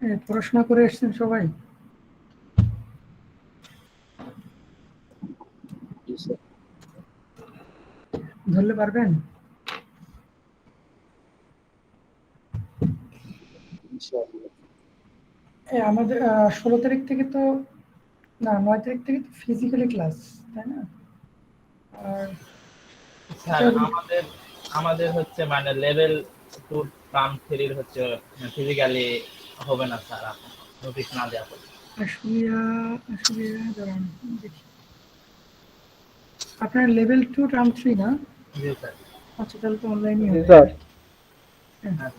পড়াশোনা করে এসছেন সবাই? ধরলে পারবেন? আমাদের 16 তারিখ থেকে তো, না 9 তারিখ থেকে তো ফিজিক্যালি ক্লাস, তাই না? আর স্যার আমাদের আমাদের হচ্ছে মানে লেভেল 2 টার্ম 3 হচ্ছে ফিজিক্যালি হবে না স্যার, নোটিশ না দেওয়া পর্যন্ত। আশুলিয়া, আশুলিয়া দাঁড়ান দেখি। আপনার লেভেল 2 টার্ম 3 না? জি স্যার। আচ্ছা, তাহলে তো অনলাইনই হবে। স্যার হ্যাঁ। হ্যাঁ।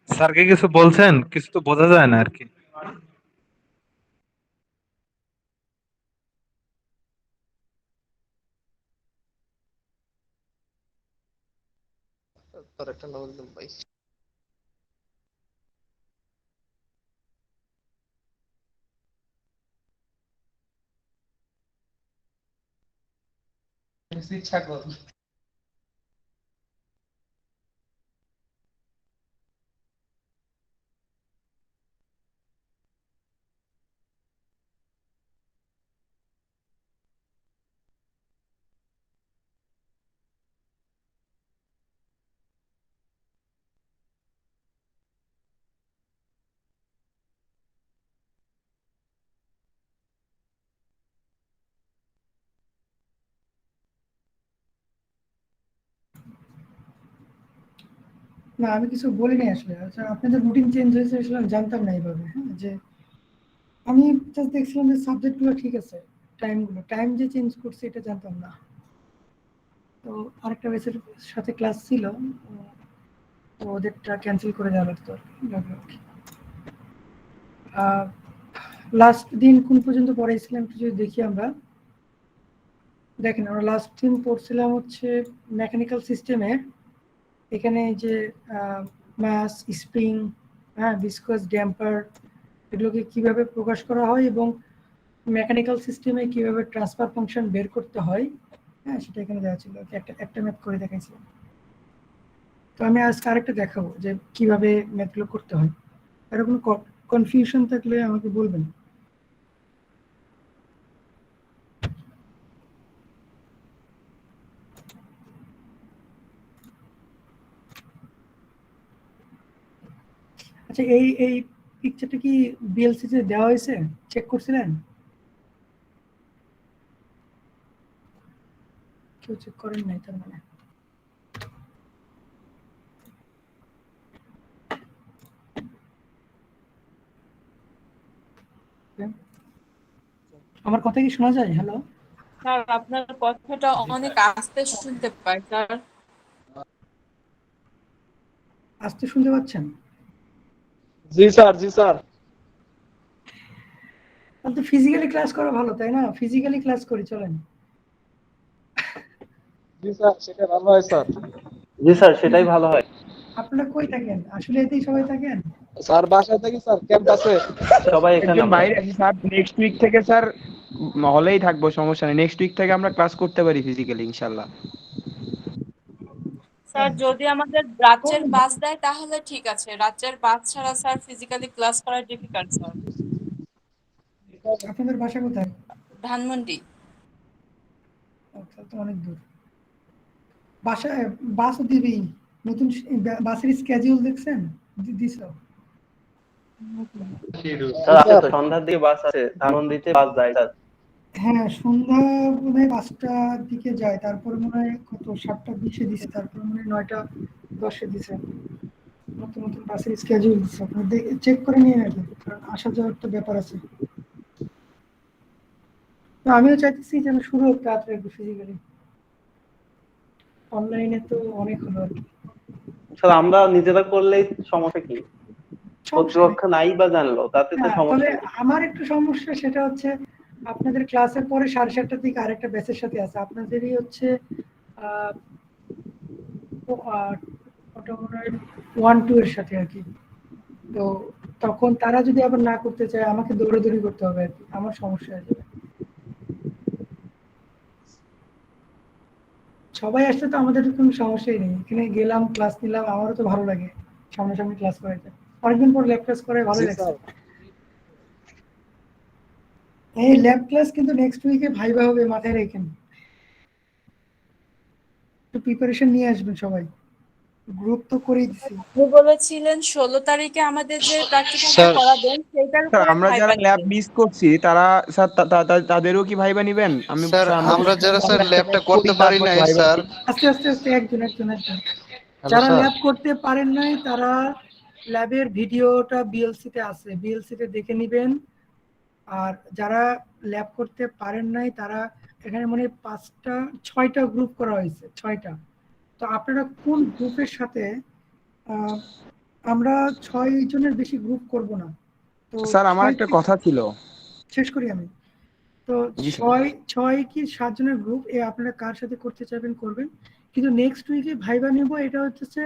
স্যারকে কিছু বলছেন? কিছু তো বোঝা যায় না আর কি। তোর একটা নবল ভাই। ছাগল। না, আমি কিছু বলিনি আসলে। আচ্ছা, আপনাদের রুটিন চেঞ্জ হয়েছে আসলে আমি জানতাম না এইভাবে। হ্যাঁ, যে আমি জাস্ট দেখছিলাম যে সাবজেক্টগুলো ঠিক আছে, টাইম যে চেঞ্জ করছে এটা জানতাম না। তো আরেকটা ব্যাচের সাথে ক্লাস ছিল, তো ওদেরটা ক্যান্সেল করে দেওয়া লাগতো আর কি, লাগলো আর কি। লাস্ট দিন কোন পর্যন্ত পড়াইছিলাম একটু যদি দেখি আমরা। দেখেন, আমরা লাস্ট দিন পড়ছিলাম হচ্ছে মেকানিক্যাল সিস্টেমের। এখানে যে মাস, স্প্রিং, হ্যাঁ, ভিস্কোয়াস, ড্যাম্পার, এগুলোকে কিভাবে প্রকাশ করা হয় এবং মেকানিক্যাল সিস্টেমে কিভাবে ট্রান্সফার ফাংশন বের করতে হয়, হ্যাঁ, সেটা এখানে দেওয়া ছিল। একটা একটা ম্যাথ করে দেখাইছিলাম। তো আমি আজকে আরেকটা দেখাবো যে কিভাবে ম্যাথগুলো করতে হয়। আর কোনো কনফিউশন থাকলে আমাকে বলবেন। আচ্ছা, এই এই পিকচারটা কি বিএলসি তে দেওয়া হয়েছে? চেক করছিলেন? কেউ চেক করেন নাই তার মানে। আমার কথা কি শোনা যায়? হ্যালো, স্যার আপনার কথাটা অনেক আস্তে শুনতে পাই স্যার। আস্তে শুনতে পাচ্ছেন? জি স্যার, জি স্যার। তাহলে তো ফিজিক্যালি ক্লাস করা ভালো, তাই না? ফিজিক্যালি ক্লাস করি, চলেন। জি স্যার, সেটা ভালো হয় স্যার। জি স্যার, সেটাই ভালো হয়। আপনারা কই থাকেন? আসলে এতেই সবাই থাকেন? স্যার বাসায় থাকি স্যার, ক্যাম্পাসে। সবাই এখানে একজন আমরা। বাইরে আছে স্যার, নেক্সট উইক থেকে স্যার হলেই থাকবো, সমস্যা নেই। নেক্সট উইক থেকে আমরা ক্লাস করতে পারি ফিজিক্যালি ইনশাআল্লাহ। স্যার যদি আমাদের রাজ্যের বাস দেয় তাহলে ঠিক আছে, রাজ্যের বাস ছাড়া স্যার ফিজিক্যালি ক্লাস করা ডিফিকাল্ট স্যার। আপনাদের বাসা কোথায়? ধানমন্ডি। তাহলে তো অনেক দূর। বাসায় বাসও দিবি? নতুন বাসের স্কেডিউল দেখছেন? দিছ? স্যার আছে তো, সন্ধ্যার দিকে বাস আছে, ধানমন্ডিতে বাস যায় স্যার। হ্যাঁ, সন্ধ্যা মনে হয় 5টার দিকে যায়, তারপরে মনে হয় কত 7টা 20-এ দিছে, তারপরে মনে হয় 9টা 10-এ দিছে। নতুন নতুন বাসের স্কেডিউল দিচ্ছে, আপনারা চেক করে নিয়ে নেবেন, কারণ আসা যাওয়ার তো ব্যাপার আছে। তো আমিও চাইতেছি যেন শুরু হোক তাড়াতাড়ি ফিজিক্যালি, অনলাইনে তো অনেক হলো আর কি। স্যার আমরা নিজেরা করলেই সমস্যা কি? সমস্যা নেই। কর্তৃপক্ষ নাই বা জানলো, তাতে তো হ্যাঁ, তবে সমস্যা কি? আমার একটু সমস্যা, সেটা হচ্ছে আপনাদের ক্লাসের পরে 7:30টার দিকে আরেকটা ব্যাচের সাথে আছে, আপনাদেরই হচ্ছে আহ, ওটা মনে হয় 1-2 এর সাথে আর কি। তো তখন তারা যদি আবার না করতে চায়, আমাকে দৌড়াদৌড়ি করতে হবে আর কি, আমার সমস্যা হয়ে যাবে। সবাই আসলে তো আমাদের কোনো সমস্যাই নেই, এখানে গেলাম, ক্লাস নিলাম, আমারও তো ভালো লাগে সামনাসামনি ক্লাস করাইতে। অনেকদিন পর ল্যাব ক্লাস করাই ভালো জি লাগছে। স্যার। এই ল্যাব ক্লাস কিন্তু নেক্সট উইকে ভাইবা হবে, মাথায় রাখেন। একটু প্রিপারেশন নিয়ে আসবেন সবাই, গ্রুপ তো করেই দিছি। আপনি বলেছিলেন 16 তারিখে আমাদের যে প্র্যাকটিক্যালটা স্যার করাবেন সেটার স্যার উপরে আমরা ভাইবা যারা ল্যাব নেবেন। মিস করছি তারা স্যার তাদেরও কি ভাইবা নিবেন? আমি স্যার, স্যার আমরা যারা স্যার ল্যাবটা করতে করি, পারি তারপর নাই ভাইবা স্যার। দিই। আস্তে আস্তে আস্তে, একজন একজন একজন। হ্যালো যারা স্যার। ল্যাব করতে পারেন নাই তারা ল্যাবের ভিডিওটা বিএলসি তে আছে, বিএলসি তে দেখে নিবেন। আর যারা ল্যাব করতে পারেন নাই তারা, এখানে মনে হয় 5টা 6টা গ্রুপ করা হয়েছে, 6টা। তো আপনারা কোন গ্রুপের সাথে, আহ, আমরা 6 জনের বেশি গ্রুপ করব না। তো স্যার আমার 6 একটা থেকে কথা ছিল। শেষ করি আমি। তো জি স্যার। 6 কি 7 জনের গ্রুপ, আপনারা কার সাথে করতে চাইবেন করবেন, কিন্তু নেক্সট উইকে ভাইবা নেব। এটা হচ্ছে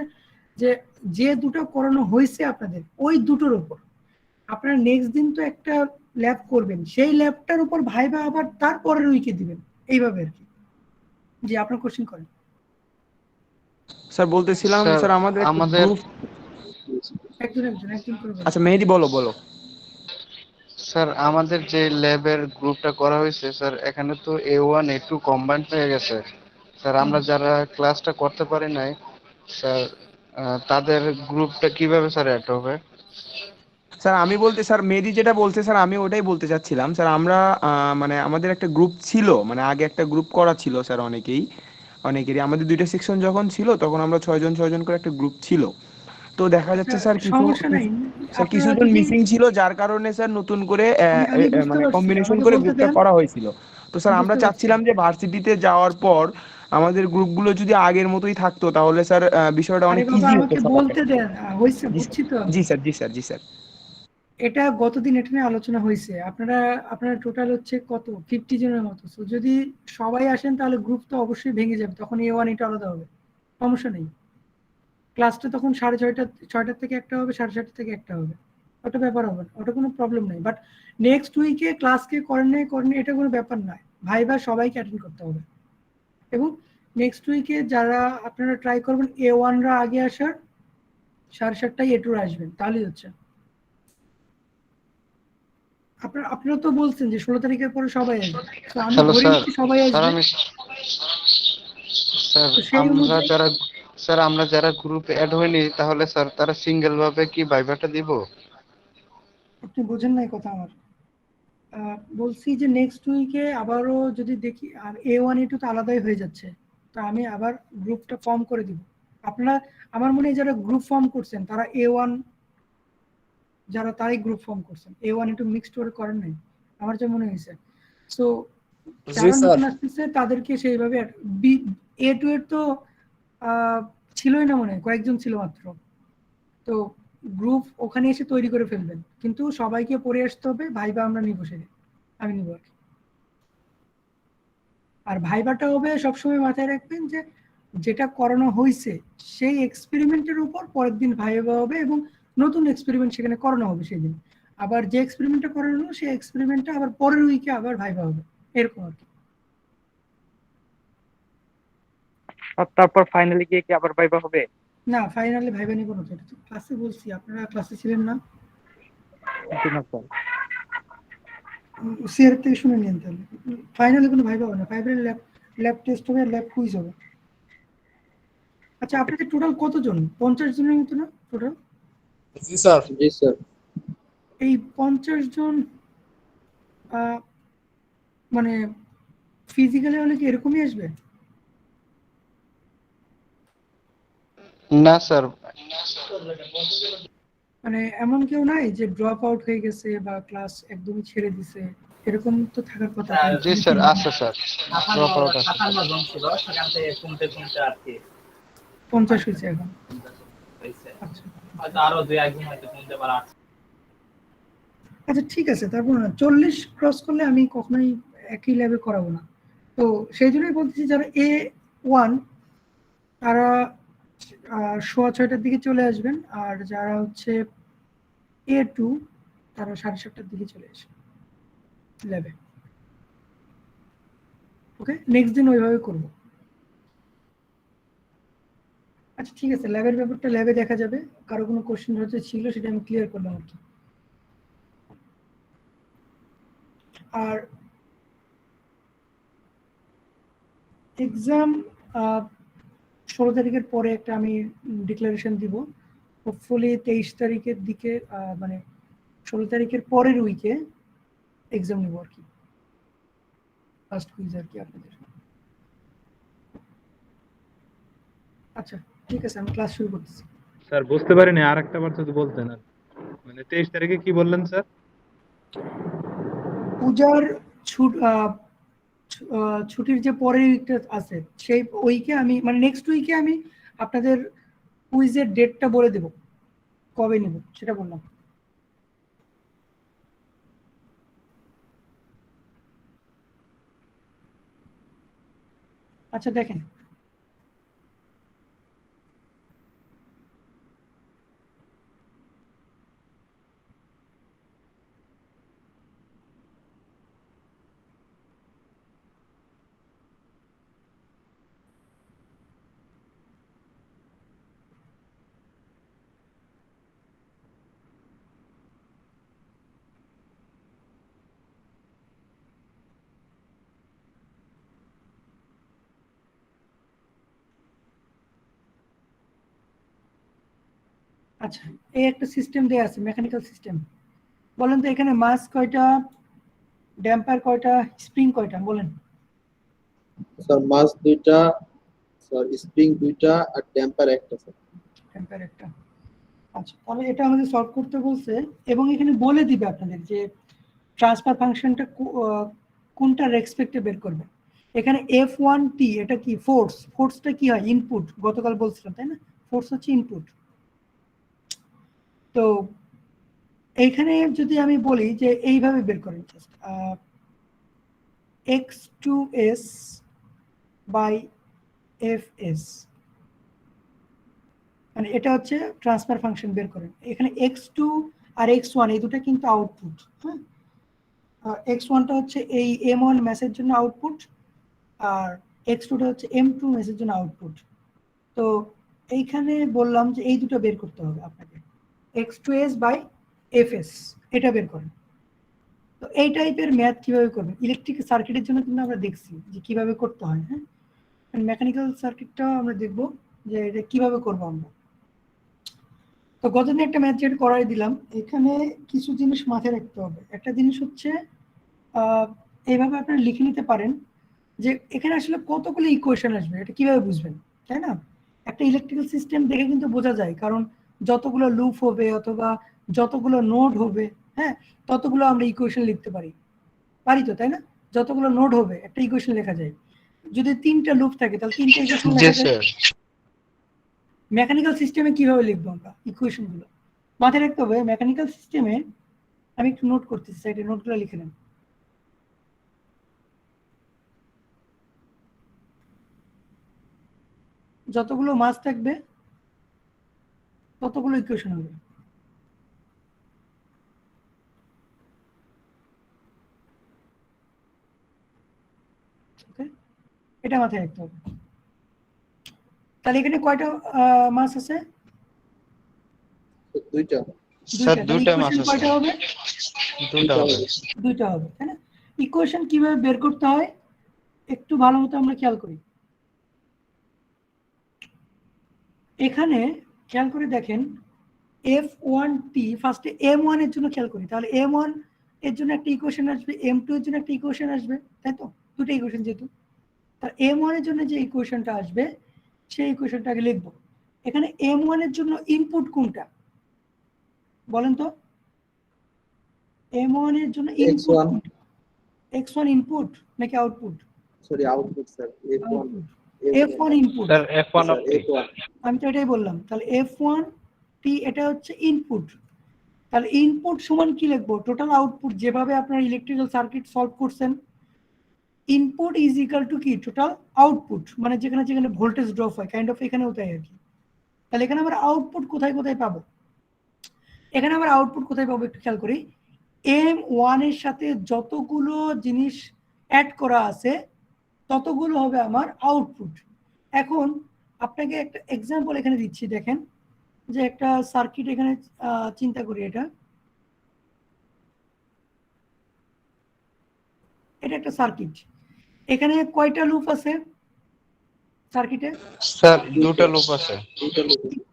যে যে দুটো করানো হয়েছে আপনাদের ওই দুটোর উপর আপনারা নেক্সট দিন তো একটা ল্যাব করবেন, সেই ল্যাবটার উপর ভাইবা আবার তারপরের উইকে দিবেন, এইভাবে আর কি। যে আপনার কোশ্চেন করেন। স্যার বলতেছিলাম স্যার স্যার আমাদের একটা আমাদের গ্রুপ। একজন একজন একজন করে বলেন। আচ্ছা মেহেদি বলো বলো। স্যার আমাদের যে ল্যাবের গ্রুপটা করা হয়েছে স্যার, এখানে তো A1 A2 কম্বাইন্ড হয়ে গেছে স্যার। আমরা যারা ক্লাসটা করতে পারি নাই স্যার, তাদের গ্রুপটা কিভাবে স্যার অ্যাড হবে? স্যার আমি বলতে, স্যার মেহেদি যেটা বলছে স্যার আমি ওটাই বলতে চাচ্ছিলাম। স্যার আমরা মানে আমাদের একটা গ্রুপ ছিল, মানে আগে একটা গ্রুপ করা ছিল স্যার, অনেকেরই আমাদের 2টা সেকশন যখন ছিল তখন আমরা 6 জন করে একটা গ্রুপ ছিল। তো দেখা আচ্ছা, যাচ্ছে স্যার সমস্যা নাই। স্যার আপনারা কিছুজন যদি, মিসিং ছিল, যার কারণে স্যার নতুন করে আমি বুঝতে মানে পারছি, কম্বিনেশন আমাকে করে বলতে গ্রুপটা দেন। করা হয়েছিল। তো স্যার আমরা বুঝতে পারছি। চাচ্ছিলাম যে ভার্সিটিতে যাওয়ার পর আমাদের গ্রুপগুলো যদি আগের মতোই থাকতো তাহলে স্যার বিষয়টা আরে অনেক বাবা, ইজি হতো আমাকে সবার বলতে কাছে। দেন, হয়েছে, জি স্যার, বুঝছি তো আমি। জি স্যার, জি স্যার, জি স্যার। এটা গতদিন এটা নিয়ে আলোচনা হয়েছে। আপনারা টোটাল হচ্ছে কত 50 জনের মতো। So, যদি সবাই আসেন তাহলে গ্রুপ তো অবশ্যই ভেঙে যাবে, তখন A1 এটা আলাদা হবে, সমস্যা নেই। ক্লাসটা তখন 6:30, 6টার থেকে একটা হবে, 7:30 থেকে একটা হবে, ওটা ব্যাপার হবে না, ওটা কোনো প্রবলেম নেই। বাট নেক্সট উইকে ক্লাস কে করেন এটা কোনো ব্যাপার নয়, ভাইবা সবাইকে অ্যাটেন্ড করতে হবে। এবং নেক্সট উইকে যারা আপনারা ট্রাই করবেন A1রা আগে আসার, 7:30টায় A2রা আসবেন, তাহলেই হচ্ছে। আপনারা তো বলছেন যে 16 তারিখের পরে সবাই আসবে, তো আমি হ্যালো ধরে স্যার। নিচ্ছি সবাই স্যার আসবে। আমি স্যার তো সেই অনুযায়ী আমরা যারা গ্রুপে অ্যাড হইনি তাহলে স্যার তারা সিঙ্গেল ভাবে কি ভাইভাটা দিব? আপনি বোঝেন নাই কথা আমার। বলছি যে নেক্সট উইকে আবারও যদি দেখি, আর A1 A2 তো আলাদাই হয়ে যাচ্ছে, তো আমি আবার গ্রুপটা ফর্ম করে দিব। আপনারা, আমার মনে হয় যারা গ্রুপ ফর্ম করছেন তারা A1, যারা তারাই গ্রুপ ফর্ম করছেন, A1 A2 মিক্সড করে করেন নাই, আমার যা মনে হয়েছে। সো যারা নতুন আসতেছে তাদেরকে সেইভাবে A2 এর তো ছিলই না, মনে হয় কয়েকজন ছিল মাত্র। তো গ্রুপ ওখানে এসে তৈরি করে ফেলবেন, কিন্তু সবাইকে পড়ে আসতে হবে, ভাইবা আমরা নিব সেদিন। আমি নিব আর কি। আর ভাইবাটা হবে সবসময় মাথায় রাখবেন যে যেটা করানো হয়েছে সেই এক্সপেরিমেন্টের উপর পরের দিন ভাইবা হবে এবং নতুন এক্সপেরিমেন্ট সেখানে করানো হবে সেই দিন। আবার যে এক্সপেরিমেন্টটা করানো হলো সেই এক্সপেরিমেন্টটা আবার পরের উইকে আবার ভাইবা হবে, এরকম আর কি। আর তারপর ফাইনালি গিয়ে কি আবার ভাইবা হবে? না, ফাইনালি ভাইবা নিব না তো, এটা তো ক্লাসে বলছি, আপনারা ক্লাসে ছিলেন না, জি না স্যার। সিআর থেকে শুনে নিন তাহলে। ফাইনালি কোনো ভাইবা হবে না, ফাইনালি ল্যাব টেস্ট হবে, ল্যাব কুইজ হবে। আচ্ছা, আপনাদের টোটাল কতজন? 50 জনের মতো না টোটাল? জি স্যার। জি স্যার। এই 50 জন মানে ফিজিক্যালি হলে কি এরকমই আসবে? না স্যার, মানে এমন কেউ নাই যে ড্রপ আউট হয়ে গেছে বা ক্লাস একদমই ছেড়ে দিছে, এরকম তো থাকার কথা। জি স্যার আছে স্যার, ড্রপ আউট আছে। 57 জন ছিল, সেখান থেকে কমতে কমতে আর কি 50 হয়েছে এখন। হয়েছে। আচ্ছা হয়তো আরো 2-1 জন হয়তো কমতে পারে। আচ্ছা, ঠিক আছে। তারপর না 40 ক্রস করলে আমি কখনোই একই ল্যাবে করাবো না। তো সেই জন্যই বলতেছি যারা A1 তারা 6:15টার দিকে চলে আসবেন, আর যারা হচ্ছে A2 তারা 7:30টার দিকে চলে আসবেন ল্যাবে। ওকে, নেক্সট দিন ওইভাবে করব। আচ্ছা ঠিক আছে, ল্যাবের ব্যাপারটা ল্যাবে দেখা যাবে। কারো কোনো কোশ্চেন হয়তো ছিল, সেটা আমি ক্লিয়ার করলাম আর কি। আর এক্সাম 16 তারিখের পরে একটা আমি ডিক্লারেশন দিব। হোপফুলি 23 তারিখের দিকে, মানে 16 তারিখের পরের উইকে এক্সাম নেব আর কি, ফার্স্ট কুইজ আর কি আপনাদের। আচ্ছা ঠিক আছে, আমি ক্লাস শুরু করতেছি। স্যার বুঝতে পারিনি, আর একটা বার যদি বলতেন। আর মানে 23 তারিখে কি বললেন স্যার? পূজার ছুটির যে পরের উইকটা আছে সেই উইকে আমি, মানে নেক্সট উইকে আমি আপনাদের কুইজের ডেটটা বলে দেব, কবে নেব সেটা বললাম। আচ্ছা দেখেন, আচ্ছা এই একটা সিস্টেম দেয়া আছে, মেকানিক্যাল সিস্টেম। বলেন তো এখানে মাস কয়টা, ড্যাম্পার কয়টা, স্প্রিং কয়টা বলেন? স্যার মাস 2টা, স্যার স্প্রিং 2টা আর ড্যাম্পার একটা স্যার। ড্যাম্পার একটা। আচ্ছা তাহলে এটা আমাদের সলভ করতে বলছে, এবং এখানে বলে দিবে আপনাদের যে ট্রান্সফার ফাংশনটা কোনটা রেসপেক্টে বের করবে। এখানে F1T এটা কি ফোর্স, ফোর্সটা কি হয় ইনপুট, গতকাল বলছিলাম তাই না, ফোর্স হচ্ছে ইনপুট। তো এইখানে যদি আমি বলি যে এইভাবে বের করেন, জাস্ট x2s বাই fs, মানে এটা হচ্ছে ট্রান্সফার ফাংশন বের করেন। এখানে x2 আর x1 এই দুটো কিন্তু আউটপুট, হ্যাঁ। x1টা হচ্ছে এই m1 মেসের জন্য আউটপুট, আর x2টা হচ্ছে m2 মেসের জন্য আউটপুট। তো এইখানে বললাম যে এই দুটো বের করতে হবে আপনাকে, x2s বাই fs, এটা বের করেন। তো এই টাইপের ম্যাথ কিভাবে করবেন, ইলেকট্রিক সার্কিটের জন্য কিন্তু আমরা দেখছি যে কিভাবে করতে হয়, হ্যাঁ। মেকানিক্যাল সার্কিটটাও আমরা দেখবো যে এটা কিভাবে করবো আমরা। তো গতদিন একটা ম্যাথ যেটা করাই দিলাম, এখানে কিছু জিনিস মাথায় রাখতে হবে। একটা জিনিস হচ্ছে এইভাবে আপনারা লিখে নিতে পারেন যে এখানে আসলে কতগুলো ইকুয়েশন আসবে, এটা কিভাবে বুঝবেন, তাই না? একটা ইলেকট্রিক্যাল সিস্টেম দেখে কিন্তু বোঝা যায়, কারণ যতগুলো লুপ হবে অথবা যতগুলো নোড হবে, হ্যাঁ, ততগুলো আমরা ইকুয়েশন লিখতে পারি তো, তাই না? যতগুলো নোড হবে একটা ইকুয়েশন লেখা যায়। যদি 3টা লুপ থাকে তাহলে 3টা ইকুয়েশন লেখা যায়। মেকানিক্যাল সিস্টেমে কিভাবে লিখবো আমরা ইকুয়েশন গুলো মাথায় রাখতে হবে। মেকানিক্যাল সিস্টেমে আমি একটু নোট করতেছি, সাইডে নোটগুলো লিখে নেন। যতগুলো মাস থাকবে ততগুলো ইকুয়েশন হবে। এটা মাথায় রাখতে হবে। তাহলে এখানে কয়টা মাস আছে? দুইটা। স্যার দুইটা মাস ইকুয়েশন আছে। কয়টা হবে? দুইটা হবে। দুইটা হবে, তাই না? ইকুয়েশন কিভাবে বের করতে হয় একটু ভালো মতো আমরা খেয়াল করি। এখানে খেয়াল করে দেখেন F1T ফার্স্টে M1 এর জন্য খেয়াল করি, তাহলে M1 এর জন্য একটা ইকুয়েশন আসবে, M2 এর জন্য একটা ইকুয়েশন আসবে, তাই তো? দুটো ইকুয়েশন যেহেতু, তার M1 এর জন্য যে ইকুয়েশনটা আসবে সেই ইকুয়েশনটা আগে লিখব। এখানে M1 এর জন্য ইনপুট কোনটা বলেন তো? M1 এর জন্য ইনপুট কোনটা? X1 ইনপুট নাকি output? Sorry output sir. F1 input. Sir F1 of T। আমি তো এটাই বললাম। তাহলে F1T এটা হচ্ছে ইনপুট। তাহলে ইনপুট সমান কি লিখবো? Total output. যেভাবে আপনার ইলেকট্রিক্যাল সার্কিট সলভ করছেন, ইনপুট ইজ ইকুয়াল টু কি? টোটাল আউটপুট, মানে যেখানে যেখানে ভোল্টেজ ড্রপ হয়, কাইন্ড অফ এখানেও তাই আর কি। তাহলে এখানে আমরা আউটপুট কোথায় কোথায় পাবো? এখানে আমরা আউটপুট কোথায় পাবো একটু খেয়াল করি। M1 এর সাথে যতগুলো জিনিস অ্যাড করা আছে ততগুলো হবে আমার আউটপুট। এখন আপনাকে একটা এক্সাম্পল এখানে দিচ্ছি, দেখেন যে একটা সার্কিট এখানে চিন্তা করি। এটা একটা সার্কিট। এখানে কয়টা লুপ আছে সার্কিটে? স্যার দুটো লুপ আছে।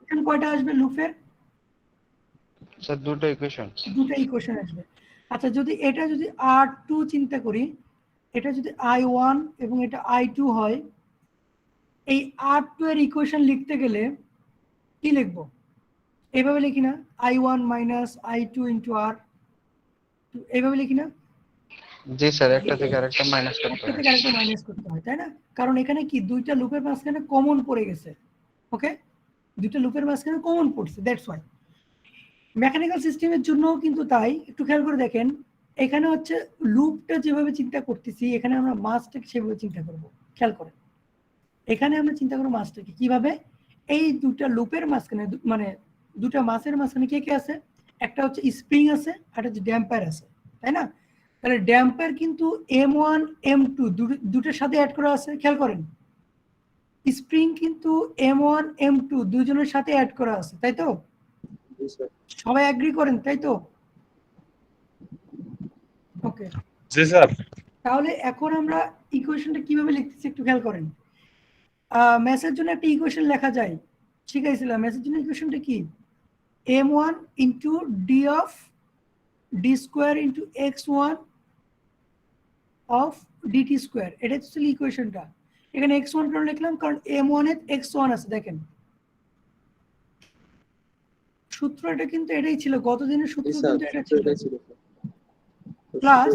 এখানে কয়টা আসবে লুপের? স্যার দুটো ইকুয়েশন। দুটো ইকুয়েশন আসবে। আচ্ছা, যদি এটা যদি R2 চিন্তা করি, এটা যদি I1 এবং এটা I2 হয়, এই R2 এর ইকুয়েশন লিখতে গেলে কি লিখবো? এইভাবে লিখি না? I1 minus I2 into R, এইভাবে লিখি না? জি স্যার, একটা থেকে আরেকটা মাইনাস করতে একটা হয়। থেকে আরেকটা মাইনাস করতে হয়, তাই না? কারণ এখানে কি দুইটা লুপের মাঝখানে কমন পড়ে গেছে। ওকে, দুইটা লুপের মাঝখানে কমন পড়ছে, দ্যাটস ওয়াই। মেকানিক্যাল সিস্টেমের জন্য কিন্তু তাই। একটু খেয়াল করে দেখেন, এখানে হচ্ছে লুপটা যেভাবে চিন্তা করতেছি, এখানে আমরা মাসটাকে সেভাবে চিন্তা করব। খেয়াল করেন, এখানে আমরা চিন্তা করবো মাসটাকে কিভাবে। এই দুটা লুপের মাঝখানে মানে দুটা মাসের মাঝখানে কে কে আছে? একটা হচ্ছে স্প্রিং আছে, আর হচ্ছে ড্যাম্পার আছে, তাই না? তাহলে ড্যাম্পার কিন্তু M1 M2 দুটোর সাথে অ্যাড করা আছে, খেয়াল করেন। স্প্রিং কিন্তু M1 M2 দুজনের সাথে অ্যাড করা আছে, তাই তো? সবাই এগ্রি করেন, তাই তো? ওকে, জি স্যার। তাহলে এখন আমরা ইকুয়েশনটা কিভাবে লিখতেছি একটু খেয়াল করেন। ম্যাথের জন্য একটা ইকুয়েশন লেখা যায়, শিখাইছিলাম। ম্যাথের জন্য ইকুয়েশনটা কি? M1 into d of d square into x1 of dt square, এটা হচ্ছে ইকুয়েশনটা। এখানে x1 কেন লিখলাম? কারণ M1 এর x1 আছে। দেখেন সূত্রটা কিন্তু এটাই ছিল, গত দিনের সূত্র কিন্তু এটা ছিল। প্লাস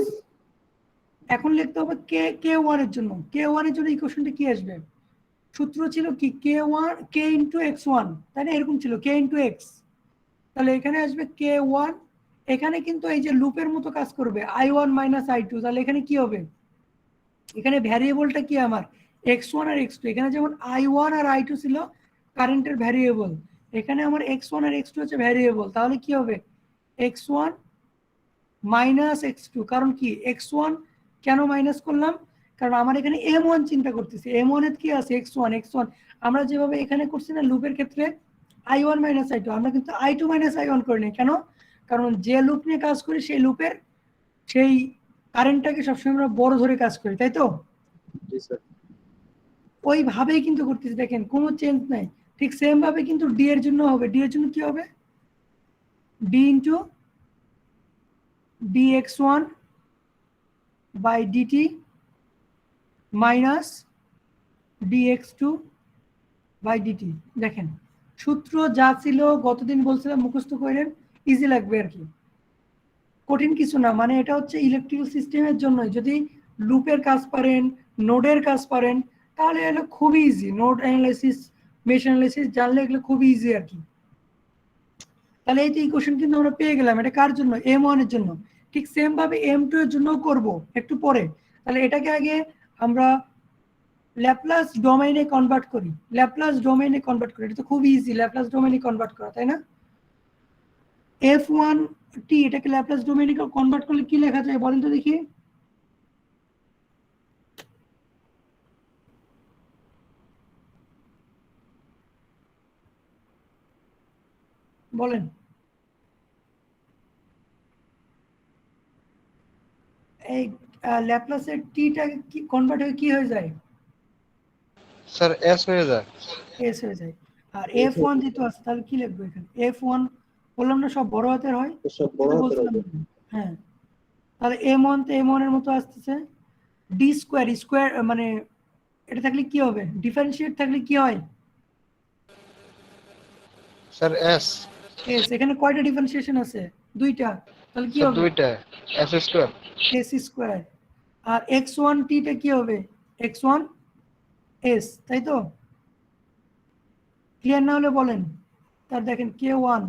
এখন লিখতে হবে K1 এর জন্য। K1 এর জন্য ইকুয়েশনটা কি আসবে? সূত্র ছিল কি? K ইন্টু x1, তাই না? এরকম ছিল K ইন্টু x। তাহলে এখানে আসবে K1। এখানে কিন্তু এই যে লুপের মতো কাজ করবে, I1 মাইনাস I2। তাহলে এখানে কি হবে? এখানে ভ্যারিয়েবলটা কি আমার? x1 আর x2। এখানে যেমন I1 আর I2 ছিল কারেন্টের ভ্যারিয়েবল, এখানে আমার x1 আর x2 হচ্ছে ভ্যারিয়েবল। তাহলে কি হবে? x1 minus x2। কারণ কি x1 কেন মাইনাস করলাম? কারণ আমার এখানে M1 চিন্তা করতেছি। M1 এর কি আছে? x1। আমরা যেভাবে এখানে করছি না লুপের ক্ষেত্রে I1 মাইনাস I2, আমরা কিন্তু I2 মাইনাস I1 করিনি। কেন? কারণ যে লুপ নিয়ে কাজ করি সেই লুপের সেই কারেন্টটাকে সবসময় আমরা বড় ধরে কাজ করি, তাই তো? ওইভাবেই কিন্তু করতেছি, দেখেন কোনো চেঞ্জ নাই। ঠিক সেম ভাবে কিন্তু ডি এর জন্য হবে। ডি এর জন্য কি হবে? D into dx1 by dt minus dx2 by dt। দেখেন সূত্র যা ছিল গতদিন বলছিলাম মুখস্থ করেন, ইজি লাগবে আর কি, কঠিন কিছু না। মানে এটা হচ্ছে ইলেকট্রিক্যাল সিস্টেমের জন্য। যদি লুপের কাজ পারেন, নোডের কাজ পারেন, তাহলে এগুলো খুবই easy. Node analysis, mesh analysis জানলে এগুলো খুবই ইজি আর কি। তাহলে এই তো ইকুয়েশন কিন্তু আমরা পেয়ে গেলাম। এটা কার জন্য? M1 এর জন্য। ঠিক সেম ভাবে M2 এর জন্য করব একটু পরে। তাহলে এটাকে আগে আমরা ল্যাপ্লাস ডোমেইনে কনভার্ট করি, এটা তো খুব ইজি, ল্যাপ্লাস ডোমেইনে কনভার্ট করা, তাই না? f1t এটাকে ল্যাপ্লাস ডোমেইনে কনভার্ট করলে কি লেখা যায় বলেন তো দেখি? বলেন। এই ল্যাপ্লাসের টিটা কি কনভার্ট হয়ে কি হয়ে যায়? স্যার এস হয়ে যায়। এস হয়ে যায়। আর f1 যেহেতু আছে তাহলে কি লিখবো এখানে? f1 বললাম না সব বড় হাতের হয়, সব বড় হাতের বলছিলাম। হবে। হ্যাঁ, তাহলে m1 তে m1 এর মতো আসতেছে। d স্কয়ার মানে এটা থাকলে কি হবে? ডিফারেন্সিয়েট থাকলে কি হয়? Sir S. এস। এখানে কয়টা ডিফারেন্সিয়েশন আছে? দুইটা, তাহলে কি স্যার হবে? দুইটা এস স্কয়ার। S square. আর x1t টা কি হবে? x1 s, তাই তো? ক্লিয়ার না হলে বলেন। তার দেখেন k1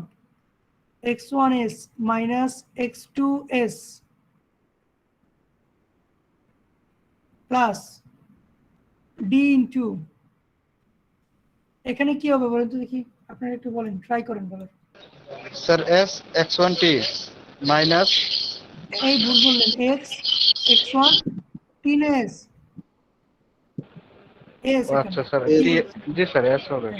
x1s minus x2s plus d into, এখানে কি হবে বলেন তো দেখি, আপনারা একটু বলেন, ট্রাই করেন বলেন। স্যার এস x1t মাইনাস, এই ভুল বললেন, x1 3s s আচ্ছা এখানে স্যার জি স্যার এস হবে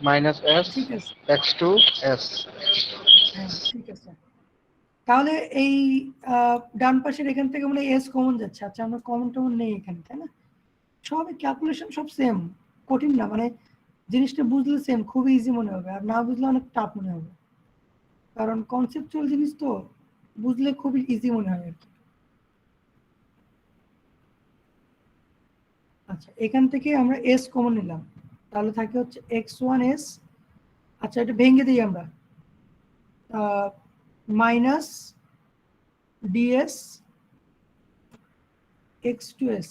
মাইনাস এস ঠিক আছে। x2s। হ্যাঁ ঠিক আছে। তাহলে এই ডান পাশের এখান থেকে মানে এস কমন যাচ্ছে। আচ্ছা, আমরা কমন টমন নেই এখানে, তাই না? সব ক্যালকুলেশন সব সেম, কঠিন না, মানে জিনিসটা বুঝলে সেম, খুবই ইজি মনে হবে, আর না বুঝলে অনেক টাফ মনে হবে, কারণ কনসেপচুয়াল জিনিস তো বুঝলে খুবই ইজি মনে হয় আর কি। আচ্ছা, এখান থেকে আমরা এস কমন নিলাম, তাহলে থাকে হচ্ছে x1s। আচ্ছা, এটা ভেঙে দিই আমরা, মাইনাস ds x2s।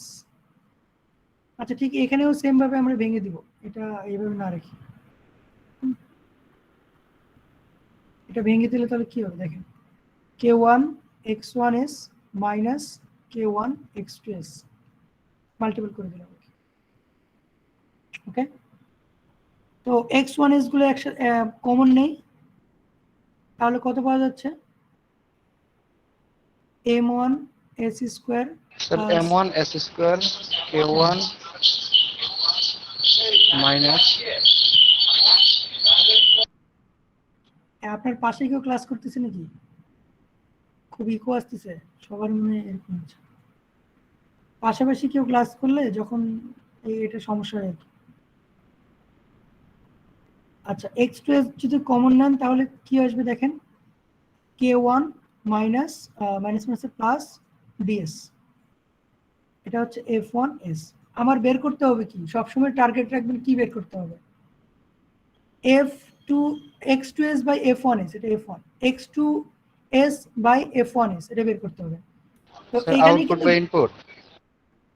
আচ্ছা ঠিক, এখানেও সেম ভাবে আমরা ভেঙে দিব, এটা এইভাবে না রেখে এটা ভেঙে দিলে তাহলে কি হবে দেখেন, k1 x1s minus k1 x2s multiple করে দিলাম। ওকে, তো x1s গুলো একসাথে কমন নেই, তাহলে কত পাওয়া যাচ্ছে? m1 s square sir m1 s square k1 minus. আপনার পাশে কেউ ক্লাস করতেছে নাকি? খুব ইকো আসতেছে, সবার মনে এরকম হচ্ছে। পাশাপাশি কেউ ক্লাস করলে যখন এটা সমস্যা হয় আর কি। আচ্ছা, x2s যদি কমন নেন তাহলে কি আসবে দেখেন, k1 minus minus plus ds, এটা হচ্ছে f1s। আমার বের করতে হবে কি, সবসময় টার্গেট রাখবেন কি বের করতে হবে, x2s বাই f1s, এটা f1, x2s বাই f1s এটা বের করতে হবে। তো স্যার এইখানে আউটপুট কিন্তু বাই ইনপুট।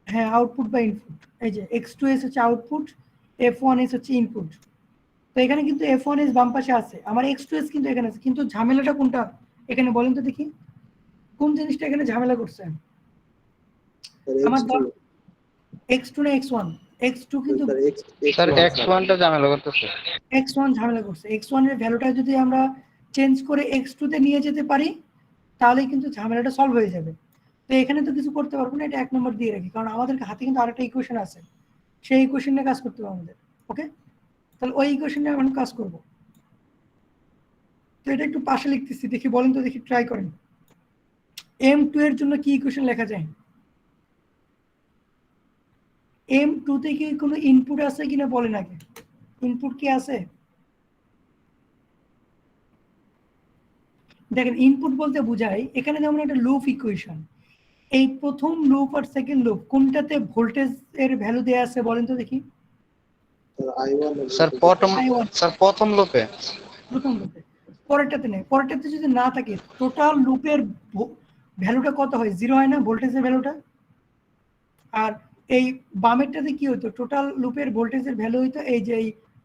হ্যাঁ, আউটপুট বাই ইনপুট, এই যে x2s হচ্ছে আউটপুট, f1s হচ্ছে ইনপুট। তো এখানে কিন্তু f1s বাম পাশে আছে, আমার x2s কিন্তু এখানে আছে, কিন্তু ঝামেলাটা কোনটা এখানে বলেন তো দেখি, কোন জিনিসটা এখানে ঝামেলা করছে? আমার x2 না x1? x2 কিন্তু স্যার x1 টা ঝামেলা করতেছে। x1 ঝামেলা করছে। x1 এর ভ্যালুটা যদি আমরা চেঞ্জ করে x2 তে নিয়ে যেতে পারি তাহলে কিন্তু ঝামেলাটা সলভ হয়ে যাবে। তো এখানে তো কিছু করতে পারবো না, এটা 1 নম্বর দিয়ে রাখি, কারণ আমাদের হাতে কিন্তু আরেকটা ইকুয়েশন আছে, সেই ইকুয়েশন নিয়ে কাজ করতে হবে আমাদের। ওকে, তাহলে ওই ইকুয়েশন নিয়ে আমরা কাজ করব। তো এটা একটু পাশে লিখতেছি, দেখি বলেন তো দেখি, ট্রাই করেন। m2 এর জন্য কি ইকুয়েশন লেখা যায়? m2 তে কি কোনো ইনপুট আছে কিনা বলেন আগে, ইনপুট কি আছে? দেখেন, ইনপুট বলতে বোঝায় এখানে যেমন একটা লুপ ইকুয়েশন, এই প্রথম লুপ আর সেকেন্ড লুপ কোনটাতে ভোল্টেজ এর ভ্যালু দেয়া আছে বলেন তো দেখি? স্যার প্রথম লুপে। প্রথম লুপে। পরেরটাতে নেই, পরেরটাতে যদি না থাকে টোটাল লুপের ভ্যালুটা কত হয়? 0 হয় না ভোল্টেজের ভ্যালুটা? আর এই বামেরটাতে কি হতো, টোটাল লুপের ভোল্টেজের ভ্যালু হইতো এই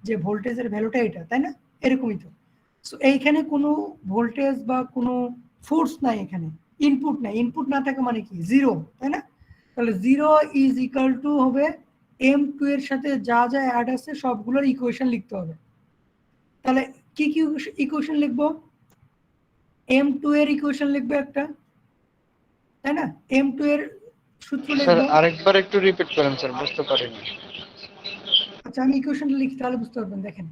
যে ভোল্টেজের ভ্যালুটা এটা, তাই না? এরকমই তো। সো এইখানে কোনো ভোল্টেজ বা কোনো ফোর্স নাই, এখানে ইনপুট নাই, ইনপুট না থাকে মানে কি 0, তাই না? তো তাহলে 0 ইজ ইকুয়াল টু হবে m2 এর সাথে যা যা অ্যাড আছে সবগুলোর ইকুয়েশন লিখতে হবে। তাহলে কি কি ইকুয়েশন লিখবো? m2 এর ইকুয়েশন লিখবো একটা, তাই না? m2 এর সূত্র স্যার লিখবো। আরেকবার একটু রিপিট করেন স্যার, বুঝতে পারিনি। আচ্ছা আমি ইকুয়েশনটা লিখি তাহলে বুঝতে পারবেন। দেখেন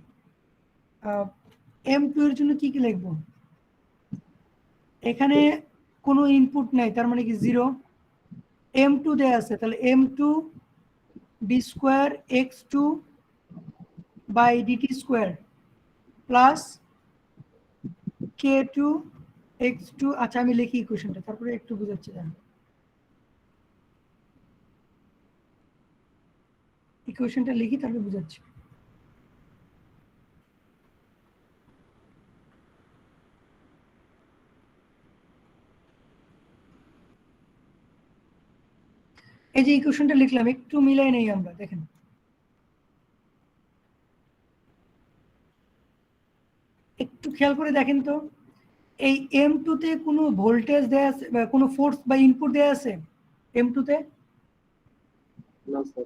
m2 এর জন্য কি কি লিখবো? এখানে কোনো ইনপুট নাই, তার মানে কি 0। m2 দেয়া আছে, তাহলে m2 d square x2 by dt square plus k2 x2। আচ্ছা আমি লিখি ইকুয়েশনটা, তারপরে একটু বুঝাচ্ছি। জান ইকুয়েশনটা লিখি তারপরে বুঝাচ্ছি। এই যে ইকুয়েশনটা লিখলাম, একটু মিলাই নেই আমরা। দেখেন একটু খেয়াল করে দেখেন তো, এই m2 তে কোনো ভোল্টেজ দেয়া আছে বা কোনো ফোর্স বা ইনপুট দেয়া আছে m2 তে? না স্যার।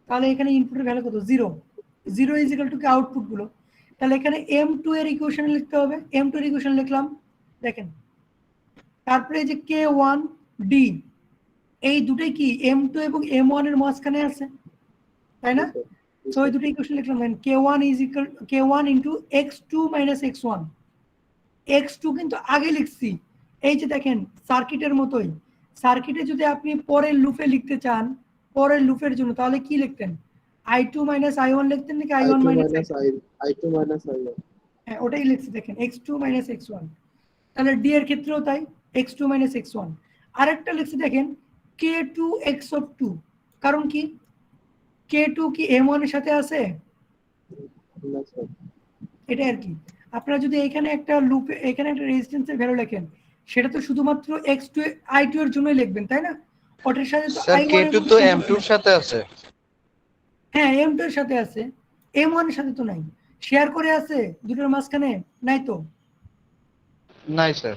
তাহলে এখানে ইনপুটের ভ্যালু কত? 0। 0 ইজ ইকুয়াল টু কি আউটপুট গুলো। তাহলে এখানে m2 এর ইকুয়েশন লিখতে হবে। m2 এর ইকুয়েশন লিখলাম, দেখেন। তারপরে এই যে k1 d, এই দুটোই কি m2 এবং m1 এর মাঝখানে আছে, তাই না? তো এই দুটো ইকুয়েশন লিখলাম। k1 is equal k1 into x2 minus x1। x2 কিন্তু আগে লিখছি। এই যে দেখেন সার্কিটের মতোই, সার্কিটে যদি আপনি পরের লুপে লিখতে চান, পরের লুপের জন্য, তাহলে কি লিখতেন? i2 মাইনাস i1 লিখতেন নাকি i1 minus i2 minus i1? হ্যাঁ ওটাই লিখছি। দেখেন x2 মাইনাস x1। তাহলে d এর ক্ষেত্রেও তাই, x2 মাইনাস x1। আরেকটা লিখছি দেখেন k2 x of 2। কারণ কি k2 কি m1 এর সাথে আছে? না স্যার। এটা আর কি। আপনারা যদি এখানে একটা লুপে এখানে একটা রেজিস্ট্যান্সের ভ্যালু লেখেন, সেটা তো শুধুমাত্র x2 i2 এর জন্যই লিখবেন, তাই না? ওটার সাথে তো স্যার i1 এর K2 তো M2 এর সাথে আছে। হ্যাঁ m2 এর সাথে আছে, m1 এর সাথে তো নাই। শেয়ার করে আছে দুটোর মাঝখানে? নাই তো। নাই স্যার।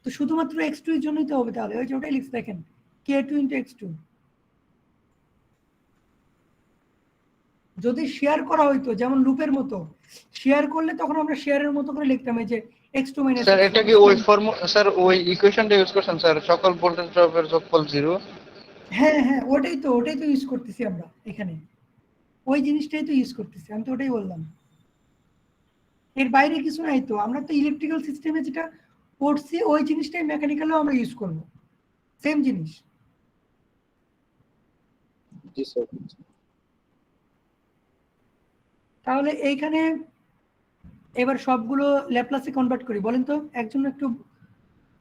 তো শুধুমাত্র x2 এর জন্যই তো হবে। তাহলে ওই যে ওটাই লিখছি দেখেন k2 into x2। যদি শেয়ার করা হইতো যেমন লুপের মতো, শেয়ার করলে তখন আমরা শেয়ারের মতো করে লিখতাম, এই যে x2 মাইনাস স্যার এটা কি ওই স্যার ওই ইকুয়েশনটা ইউজ করছেন স্যার, সকল ভোল্টেজ ড্রপের যোগফল 0? হ্যাঁ হ্যাঁ ওটাই তো ইউজ করতেছি আমরা এখানে। ওই জিনিসটাই তো ইউজ করতেছি, আমি তো ওটাই বললাম। এর বাইরে কিছু নাই তো। আমরা তো ইলেকট্রিক্যাল সিস্টেমে যেটা পড়ছি ওই জিনিসটাই মেকানিক্যালেও আমরা ইউজ করব, সেম জিনিস। জি স্যার। তাহলে এইখানে এবার সবগুলো ল্যাপ্লাসে কনভার্ট করি। বলেন তো একজন একটু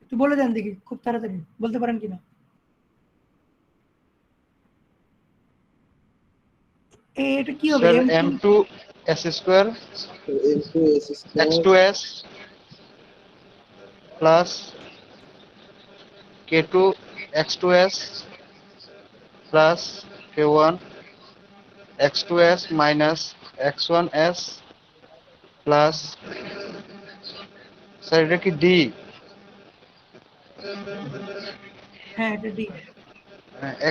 একটু বলে দেন দেখি, খুব তাড়াতাড়ি বলতে পারেন কিনা। এটা কি হবে? Sir M2 S square m2 s square x2s plus K2 x2s plus K1 x2s minus x1s plus sir এটা কি D? হ্যাঁ এটা ডি।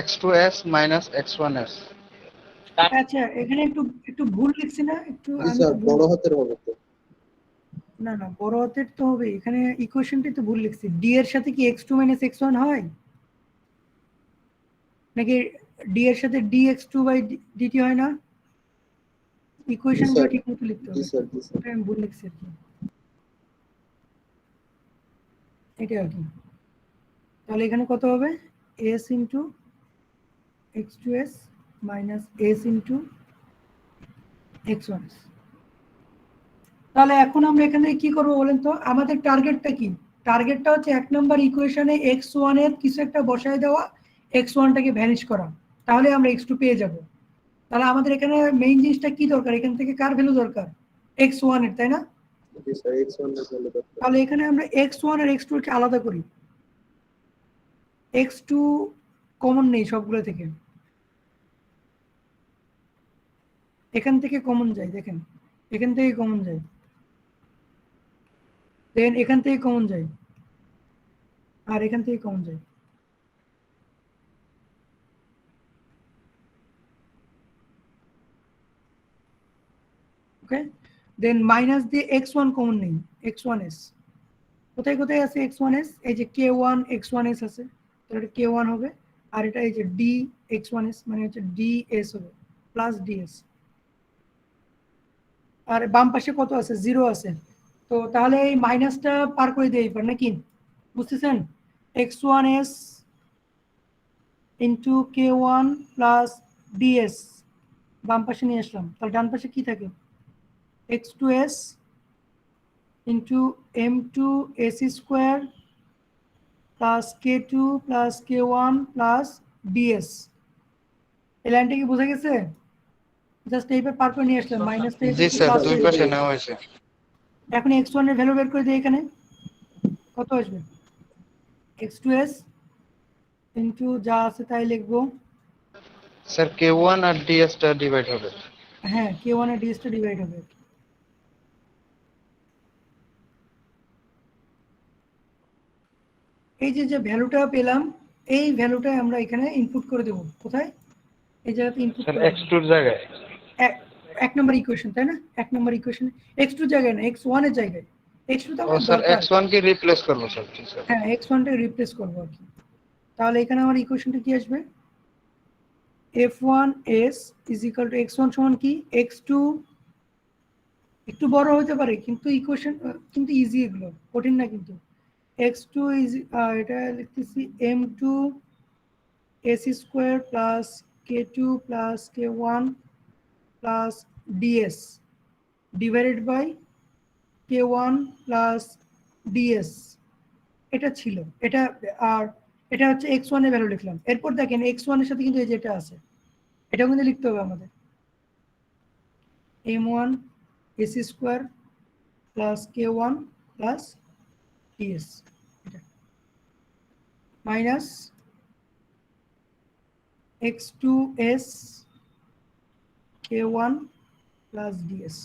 x2s minus x1s। আচ্ছা এখানে একটু একটু ভুল লিখছি না? একটু জি আমি স্যার, একটু বড় হাতের হবে তো। না না বড় হাতের তো হবে। এখানে ইকুয়েশনটাই তো ভুল লিখছি। ডি এর সাথে কি x2 মাইনাস x1 হয় নাকি ডি এর সাথে dx2 বাই dt হয় না? ইকুয়েশনগুলো ঠিক মতো লিখতে জি হবে। স্যার, জি স্যার। ওটা আমি ভুল লিখছি আর কি, এটা আর কি। তাহলে এখানে কত হবে? s into x2s minus s into x1s। তাহলে এখন আমরা এখানে কি করবো বলেন তো? আমাদের টার্গেটটা কি? টার্গেটটা হচ্ছে 1 নম্বর ইকুয়েশনে x1 এর কিছু একটা বসায় দেওয়া, x1 টাকে ভ্যানিশ করা, তাহলে আমরা x2 পেয়ে যাব। তাহলে আমাদের এখানে মেইন জিনিসটা কি দরকার? এখান থেকে কার ভ্যালু দরকার? x1 এর, তাই না? জি স্যার, x1 এর ভ্যালু দরকার। তাহলে এখানে আমরা x1 আর x2 কে আলাদা করি। x2 কমন নেই সবগুলো থেকে, এখান থেকে কমন যায়। দেখেন এখান থেকে কমন যায়, দেন এখান থেকে কমন যায়, আর এখান থেকে কমন যায়। ওকে, দেন মাইনাস দিয়ে x1 কমন নেই, x1s কোথায় কোথায় আছে x1s, এই যে k1 x1s আছে, তো এটা k1 হবে, আর এটা এই যে d x1s মানে হচ্ছে ds হবে প্লাস ds, আর বাম পাশে কত আছে 0 আছে, তো তাহলে এই মাইনাসটা পার করে দিই পার নাকি, বুঝতেছেন, x1s into k1 plus ds বাম পাশে নিয়ে আসলাম, তাহলে ডান পাশে কি থাকে x2s into m2 s square plus k2 plus k1 plus ds। এই লাইনটা কি বোঝা গেছে? জাস্ট এইবার পার করে নিয়ে আসলাম, মাইনাসটা জি স্যার, দুই পাশে নেওয়া হয়েছে। এখন x1 এর ভ্যালু বের করে দিই, এখানে কত আসবে x2s ইন্টু যা আছে তাই লিখবো, স্যার k1 আর ds টা ডিভাইড হবে। হ্যাঁ k1 আর ds টা ডিভাইড হবে। এই যে যে ভ্যালুটা পেলাম এই ভ্যালুটা আমরা এখানে ইনপুট করে দেব, কোথায় এই জায়গাতে ইনপুট স্যার করে x2 এর জায়গায় এক নম্বর ইকুয়েশন, তাই না, এক নম্বর ইকুয়েশন x2 জায়গায় না x1 এর জায়গায়, x2 তো ও আমার স্যার দরকার, x1 কে রিপ্লেস করব স্যার। ঠিক স্যার। হ্যাঁ x1 টা রিপ্লেস করব আর কি, তাহলে এখানে আমার ইকুয়েশনটা কি আসবে, f1s is equal two x1 সমান কি x2, একটু বড় হতে পারে কিন্তু ইকুয়েশন কিন্তু ইজি, এগুলো কঠিন না কিন্তু, x2 ইজ এটা লিখতেছি m2 s square plus k2 plus k1 plus ds divided by k1 plus ds, এটা ছিল এটা, আর এটা হচ্ছে x1 এর ভ্যালু লিখলাম, এরপর দেখেন x1 এর সাথে কিন্তু এই যেটা আছে এটাও কিন্তু লিখতে হবে আমাদের, m1 s square plus k1 plus ds এটা minus x2s k1 plus ds,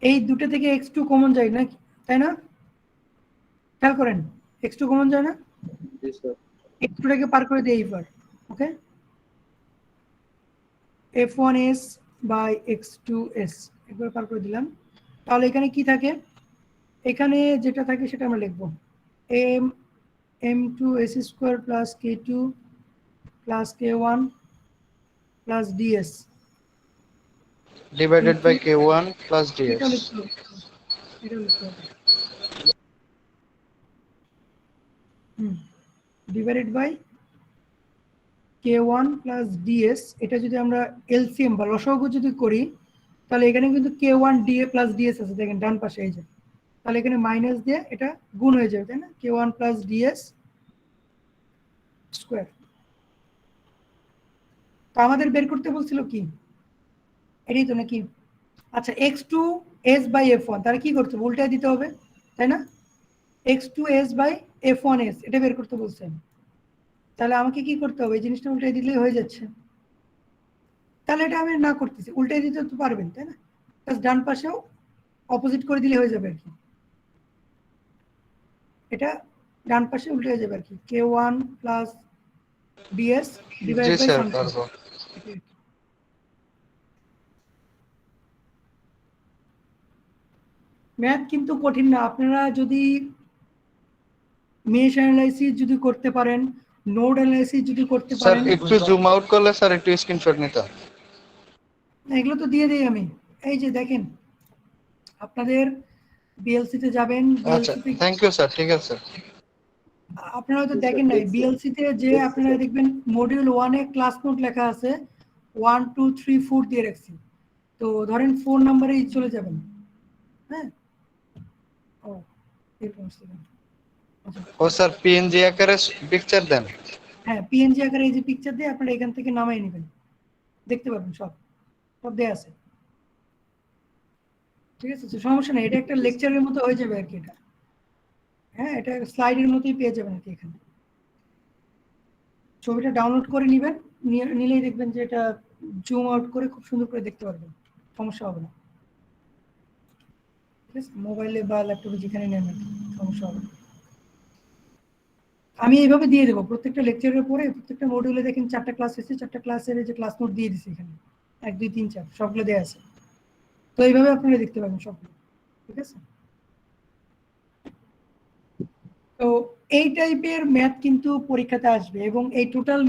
এই দুটো থেকে x2 কমন যায় না, তাই না, খেয়াল করেন x2 কমন যায় না, জি স্যার। x2 টাকে পার করে দিই এইবার, ওকে, f1s বাই x2s একবার পার করে দিলাম, তাহলে এখানে কি থাকে, এখানে যেটা থাকে সেটা আমরা লিখব m2 s square plus k2 plus k1 plus ds divided by k1 plus ds। এটা লিখতে হবে, এটা লিখতে হবে, divided by k1 plus ds, এটা যদি আমরা এলসিএম বা লসাগু যদি করি তাহলে এখানে কিন্তু k1 dA প্লাস ds আছে, দেখেন ডান পাশে এই যে, তাহলে এখানে মাইনাস দিয়ে এটা গুণ হয়ে যাবে, তাই না, k1 প্লাস ds স্কয়ার। তো আমাদের বের করতে বলছিল কি এটাই তো নাকি, আচ্ছা x2s বাই f1 তাহলে কি করতে হবে, উল্টায় দিতে হবে, তাই না, x2s বাই f1s এটা বের করতে বলছেন, তাহলে আমাকে কি করতে হবে, এই জিনিসটা উল্টাই দিলেই হয়ে যাচ্ছে, তাহলে এটা আমি না করতেছি, উল্টাই দিতে তো পারবেন তাই না, ডান পাশেও অপোজিট করে দিলে হয়ে যাবে আর কি, এটা ডান পাশে উল্টে যাবে আর কি, k1 প্লাস ds ডিভাইড জি বাই স্যার সামথিং। পারবো। ম্যাথ কিন্তু কঠিন না, আপনারা যদি মেশ অ্যানালাইসিস যদি করতে পারেন, নোড অ্যানালাইসিস যদি করতে স্যার পারেন, একটু জুম আউট করলে স্যার একটু স্ক্রিনশট নিতাম। এগুলো তো দিয়ে দিই আমি, এই যে দেখেন আপনাদের বিএলসি তে যাবেন, আচ্ছা, বিএলসি তে থ্যাংক ইউ স্যার। ঠিক আছে। আপনারা হয়তো দেখেন নাই, বিএলসি তে যে আপনারা দেখবেন মডিউল 1 এ ক্লাস নোট লেখা আছে 1 2 3 4 দিয়ে রাখছি, তো ধরেন 4 নম্বরেই চলে যাবেন, হ্যাঁ, ও এরকম আসছে, ও স্যার পিএনজি আকারে পিকচার দেন। হ্যাঁ পিএনজি আকারে এই যে পিকচার দিয়ে আপনারা এখান থেকে নামাই নেবেন, দেখতে পাবেন সব সব দেয়া আছে, ঠিক আছে, তো সমস্যা নেই, এটা একটা লেকচারের মতো হয়ে যাবে আর কি, এটা হ্যাঁ এটা স্লাইডের মতোই পেয়ে যাবেন আর কি, এখানে ছবিটা ডাউনলোড করে নেবেন, নিলেই দেখবেন যে এটা জুম আউট করে খুব সুন্দর করে দেখতে পারবেন, সমস্যা হবে না, ঠিক আছে, মোবাইলে বা ল্যাপটপে যেখানে নেন আর কি, সমস্যা হবে না। আমি এইভাবে দিয়ে দেবো প্রত্যেকটা লেকচারের পরে, প্রত্যেকটা মডিউলে দেখেন 4টা ক্লাস এসেছে, 4টা ক্লাসের যে ক্লাস নোট দিয়ে দিচ্ছি এখানে 1 2 3 4 সবগুলো দেওয়া আছে, তো এইভাবে আপনারা দেখতে পাবেন সবগুলো, ঠিক আছে? তো এই টাইপের ম্যাথ কিন্তু পরীক্ষাতে আসবে, এবং এই টোটাল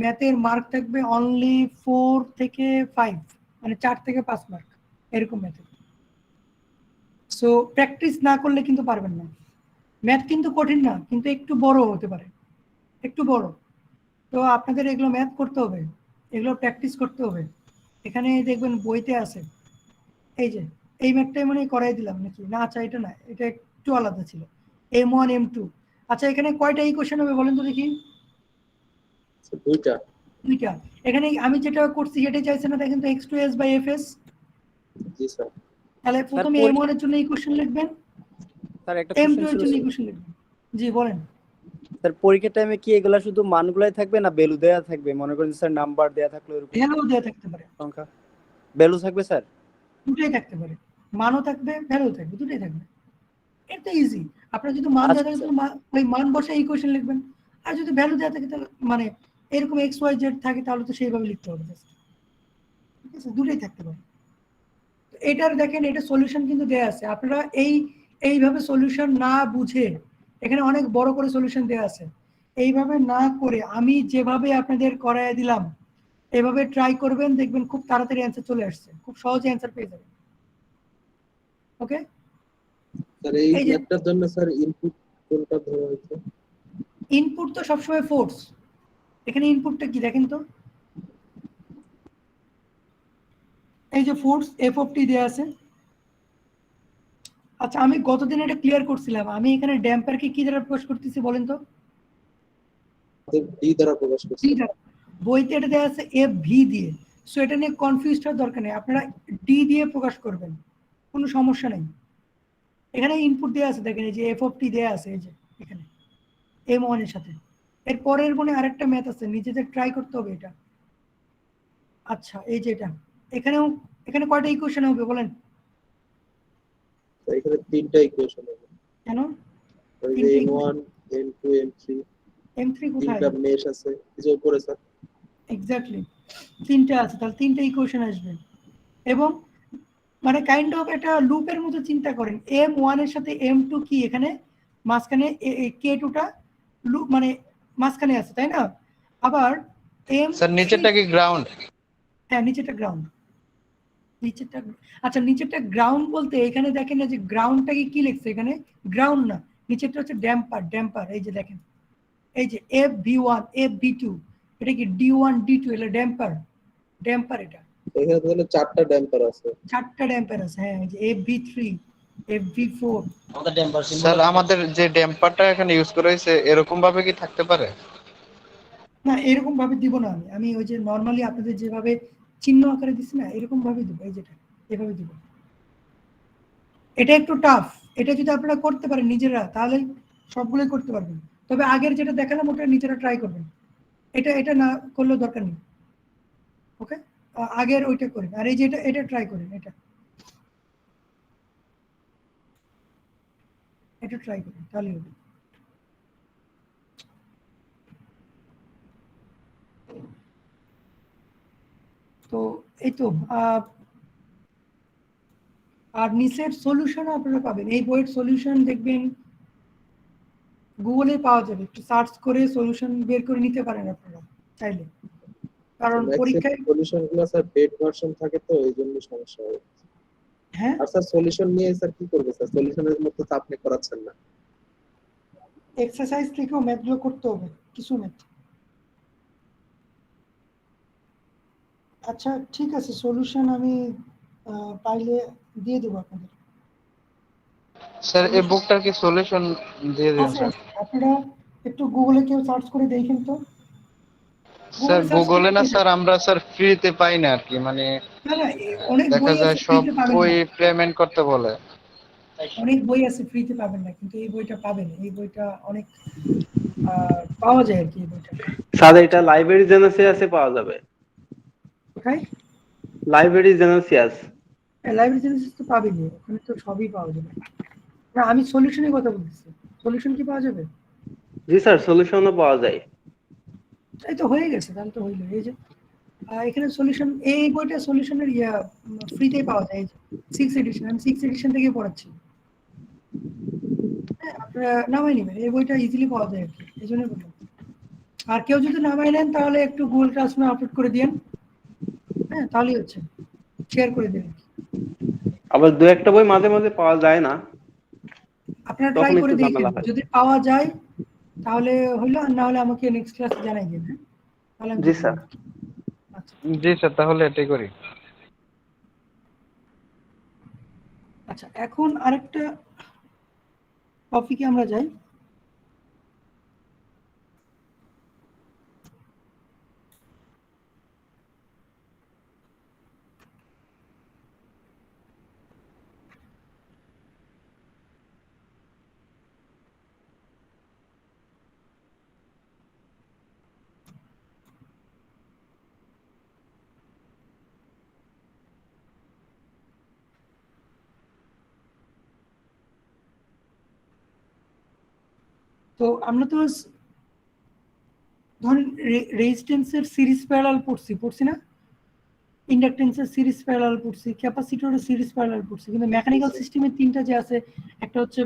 ম্যাথের মার্ক থাকবে অনলি 4 থেকে 5, মানে 4 থেকে 5 মার্ক এরকম ম্যাথে। সো প্র্যাকটিস না করলে কিন্তু পারবেন না। ম্যাথ কিন্তু কঠিন না, কিন্তু একটু বড় হতে পারে, একটু বড়। তো আপনাদের এগুলো ম্যাথ করতে হবে, এগুলো প্র্যাকটিস করতে হবে। এখানে দেখবেন বইতে আছে, এই যে এই ম্যাথটাই মনে হয় করাই দিলাম নাকি না? আচ্ছা এটা না, এটা একটু আলাদা ছিল, M1 M2। আচ্ছা এখানে কয়টা ইকুয়েশন হবে বলেন তো দেখি? দুইটা। দুইটা। এখানে আমি যেটা করছি সেটাই চাইছে না, দেখেন তো x2s/fs। জি স্যার। তাহলে প্রথমে M1 এর জন্য ইকুয়েশন লিখবেন, স্যার একটা M2 কোশ্চেন এর ছিল জন্য স্যার। ইকুয়েশন লিখবেন। জি বলেন। স্যার পরীক্ষার টাইমে কি এগুলা শুধু মানগুলাই থাকবে না ভ্যালু দেয়া থাকবে? মনে করেন স্যার নাম্বার দেয়া থাকলো এরকম ভ্যালু দেওয়া থাকতে পারে, সংখ্যা, ভ্যালু থাকবে স্যার? দুটোই থাকতে পারে, মানও থাকবে ভ্যালু থাকবে, দুটোই থাকবে। এটা ইজি। আপনার যদি মান দেওয়া থাকে আচ্ছা। তাহলে ওই মান বসে ইকুয়েশন লিখবেন, আর যদি ভ্যালু দেওয়া থাকে তাহলে মানে এরকম XYZ থাকে তাহলে তো সেইভাবে লিখতে হবে জাস্ট, ঠিক আছে? দুটোই থাকতে পারে। তো এটার দেখেন এটা সলিউশন কিন্তু দেয়া আছে, আপনারা এইভাবে সলিউশন না বুঝে, এখানে অনেক বড় করে সলিউশন দেয়া আছে, এইভাবে না করে আমি যেভাবে আপনাদের করায় দিলাম এভাবে ট্রাই করবেন, দেখবেন খুব তাড়াতাড়ি অ্যান্সার চলে আসছে, খুব সহজে অ্যান্সার পেয়ে যাবেন। ওকে? স্যার এই এই যে ম্যাথটার জন্য স্যার ইনপুট কোনটা ধরা হয়েছে? ইনপুট তো সবসময় ফোর্স। এখানে ইনপুটটা কি দেখেন তো, এই যে ফোর্স F(t) দেয়া আছে। আচ্ছা আমি গতদিন এটা ক্লিয়ার করছিলাম, আমি এখানে ড্যাম্পারকে কি দ্বারা প্রকাশ করতেছি বলেন তো? ডি দ্বারা প্রকাশ করছে। ডি দ্বারা। বইতে এটা দেয়া আছে FV দিয়ে। সো এটা নিয়ে কনফিউজড হওয়ার দরকার নেই, আপনারা ডি দিয়ে প্রকাশ করবেন, কোনো সমস্যা নেই। এখানে ইনপুট দেয়া আছে, দেখেন এই যে F(t) দেয়া আছে, এই যে এখানে M1 এর সাথে। এর পরের মনে আরেকটা ম্যাথ আছে, নিজেদের ট্রাই করতে হবে এটা। আচ্ছা এই যে এটা, এখানে কয়টা ইকুয়েশন হবে বলেন? এখানে তিনটা ইকুয়েশন হবে। কেন? ওই যে M1 M2 M3 M3 কোথায়? তিনটা মেশ আছে এই যে উপরে স্যার। এক্স্যাক্টলি, তিনটা আছে, তাহলে তিনটা ইকুয়েশন আসবে। এবং মানে কাইন্ড অফ একটা লুপের মতো চিন্তা করেন, M1 এর সাথে M2 কি এখানে মাঝখানে K2 টা লুপ, মানে মাঝখানে আছে, তাই না? আবার স্যার নিচেরটা কি গ্রাউন্ড? হ্যাঁ নিচেরটা গ্রাউন্ড, নিচেরটা। আচ্ছা নিচেরটা গ্রাউন্ড বলতে এখানে দেখেন না যে গ্রাউন্ডটাকে কি লিখছে এখানে? গ্রাউন্ড না, নিচেরটা হচ্ছে ড্যাম্পার। এই যে দেখেন, এই যে FV1 FV2, এটা কি D1 D2, এটা ড্যাম্পার এটা। এখানে তাহলে চারটা ড্যাম্পার আছে। চারটা ড্যাম্পার আছে, হ্যাঁ। এই যে FV3 FV4। স্যার আমাদের যে ড্যাম্পারটা এখানে ইউজ করা হয়েছে এরকম ভাবে কি থাকতে পারে? না এরকম ভাবে দিব না, আমি ওই যে নরমালি আপনাদের যেভাবে চিহ্ন আকারে দিচ্ছি না, এরকম ভাবে দিব, এই যেটা এভাবে দিব। এটা একটু টাফ, এটা যদি আপনারা করতে পারেন নিজেরা তাহলে সবগুলোই করতে পারবেন। তবে আগের যেটা দেখালাম ওটা নিজেরা ট্রাই করবেন, এটা না করলেও দরকার নেই। ওকে, আগের ওইটা করেন, আর এই যে এটা ট্রাই করেন, এটা ট্রাই করেন তাহলে হবে। তো এই তো আর নিচের সলিউশন আপনারা পাবেন, এই বইয়ের সলিউশন দেখবেন গুগলে পাওয়া যাবে, একটু সার্চ করে সলিউশন বের করে নিতে পারেন আপনারা চাইলে, কারণ পরীক্ষায় সলিউশনগুলো স্যার পেড ভার্সন থাকে তো এইজন্য সমস্যা হয়। হ্যাঁ আর স্যার সলিউশন নিয়ে স্যার কি করবে স্যার? সলিউশনের মধ্যে তো আপনি করাচ্ছেন না। এক্সারসাইজ থেকেও ম্যাথগুলো করতে হবে, কিছু ম্যাথ। আচ্ছা ঠিক আছে, সলিউশন আমি পাইলে দিয়ে দেবো আপনাদের। স্যার এই বুকটার কি সলিউশন দিয়ে দিন স্যার? আপনারা একটু গুগলে কেউ সার্চ করে দেখেন তো। স্যার গুগলে না স্যার, আমরা স্যার ফ্রিতে পাই না আর কি, মানে অনেক দেখা বই যায় আছে সব ফ্রিতে পাবেন বই না, পেমেন্ট করতে বলে। অনেক বই আছে ফ্রিতে পাবেন না, কিন্তু এই বইটা পাবেন, এই বইটা অনেক পাওয়া যায় আর কি। এই বইটা স্যার এটা লাইব্রেরি জেনোসিয়াসে পাওয়া যাবে। কোথায়? লাইব্রেরি জেনোসিয়াস। লাইব্রেরি জেনেসিস তো পাবেনই, ওখানে তো সবই পাওয়া যাবে। না আমি সলিউশনের কথা বলতেছি, সলিউশন কি পাওয়া যাবে? জি স্যার, সলিউশনও পাওয়া যায়। এই তো হয়ে গেছে, তাহলে তো হইলো। এই যে এখানে সলিউশন, এই বইটা সলিউশনের ফ্রিতেই পাওয়া যায়, 6 এডিশন, আমি 6 এডিশন থেকে পড়াচ্ছি। হ্যাঁ, আপনারা নামাই নেবেন, এই বইটা ইজিলি পাওয়া যায় আর কি, এই জন্য বললাম। আর কেউ যদি নামাই নেন তাহলে একটু গুগল ক্লাসরুমে আপলোড করে দিন, হ্যাঁ তাহলেই হচ্ছে, শেয়ার করে দিন। আবার দু একটা বই মাঝে মাঝে পাওয়া যায় না, আপনারা ট্রাই তখন করে একটু দেখেন, ঝামেলা হয়। যদি পাওয়া যায় তাহলে হইলো, আর না হলে আমাকে নেক্সট ক্লাসে জানাই দিন, হ্যাঁ তাহলে আমি জি দেখে স্যার। নেব। আচ্ছা জি স্যার, তাহলে এটাই করি। আচ্ছা, এখন আরেকটা টপিকে আমরা যাই। তো আমরা তো ধরেন রেজিস্ট্যান্সের সিরিজ প্যারালাল পড়ছি না, ইন্ডাকটেন্সের সিরিজ প্যারালাল পড়ছি, ক্যাপাসিটরের সিরিজ প্যারালাল পড়ছি, কিন্তু মেকানিক্যাল সিস্টেমের তিনটা যে আছে, একটা হচ্ছে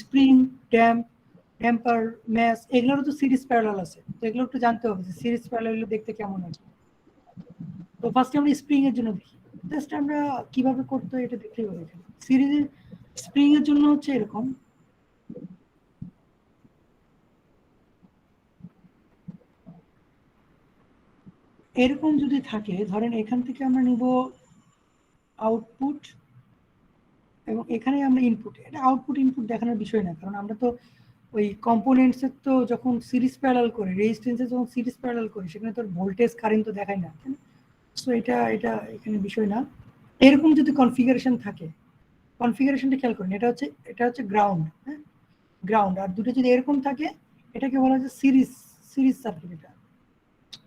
স্প্রিং, ড্যাম্প, ড্যাম্পার, ম্যাস, এগুলোরও তো সিরিজ প্যারালাল আছে। তো এগুলো একটু জানতে হবে যে সিরিজ প্যারালাল দেখতে কেমন আছে। তো ফার্স্টে আমরা স্প্রিং এর জন্য দেখি, জাস্ট আমরা কিভাবে করতে হয় এটা দেখলেই হবে। সিরিজের স্প্রিং এর জন্য হচ্ছে এরকম, এরকম যদি থাকে, ধরেন এখান থেকে আমরা নিব আউটপুট এবং এখানে আমরা ইনপুট। এটা আউটপুট ইনপুট দেখানোর বিষয় না, কারণ আমরা তো ওই কম্পোনেন্টসের তো যখন সিরিজ প্যারালাল করি, রেজিস্ট্যান্সের যখন সিরিজ প্যারালাল করি, সেখানে তো ভোল্টেজ কারেন্ট তো দেখায় না, সো এটা এটা এখানে বিষয় না। এরকম যদি কনফিগারেশন থাকে, কনফিগারেশনটা খেয়াল করেন, এটা হচ্ছে গ্রাউন্ড, হ্যাঁ গ্রাউন্ড, আর দুটো যদি এরকম থাকে এটাকে বলা হচ্ছে সিরিজ সিরিজ সার্কিট। এটা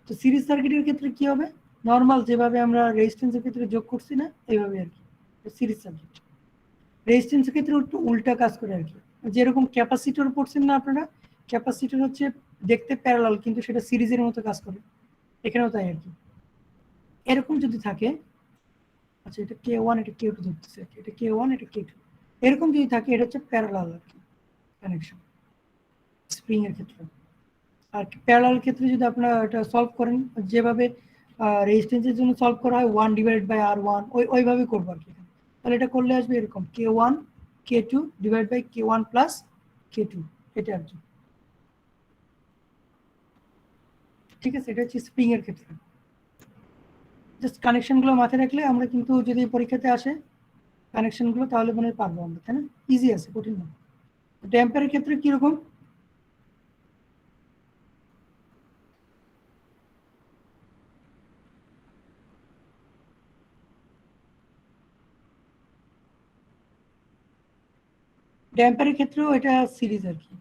তো সিরিজ সার্কিটের ক্ষেত্রে কি হবে, নর্মাল যেভাবে আমরা রেজিস্ট্যান্সের ক্ষেত্রে যোগ করছি না, এইভাবে আর কি সিরিজ সার্কিট। রেজিস্ট্যান্সের ক্ষেত্রে একটু উল্টা কাজ করে আর কি, যেরকম ক্যাপাসিটর পড়ছেন না আপনারা, ক্যাপাসিটর হচ্ছে দেখতে প্যারালাল কিন্তু সেটা সিরিজের মতো কাজ করে, এখানেও তাই আর কি। এরকম যদি থাকে, আচ্ছা এটা K1 এটা K2 ধরতেছে, এটা K1 এটা K2, এরকম যদি থাকে এটা হচ্ছে প্যারালাল আর কি কানেকশন স্প্রিং এর ক্ষেত্রে। আর প্যারালাল ক্ষেত্রে যদি আপনারা এটা সলভ করেন যেভাবে রেজিস্ট্যান্সের জন্য সলভ করা হয় 1/R1, ওইভাবে করবো আর কি। তাহলে এটা করলে আসবে এরকম K1 K2 divide by K1 plus K2, এটা আর কি। ঠিক আছে, এটা হচ্ছে স্প্রিং এর ক্ষেত্রে। জাস্ট কানেকশনগুলো মাথায় রাখলে আমরা কিন্তু যদি পরীক্ষাতে আসে কানেকশনগুলো, তাহলে মনে হয় পারবো আমরা, তাই না? ইজি আছে, কঠিন না। ড্যাম্পারের ক্ষেত্রে কিরকম, ড্যাম্পারের ক্ষেত্রেও এটা সিরিজ আর কি।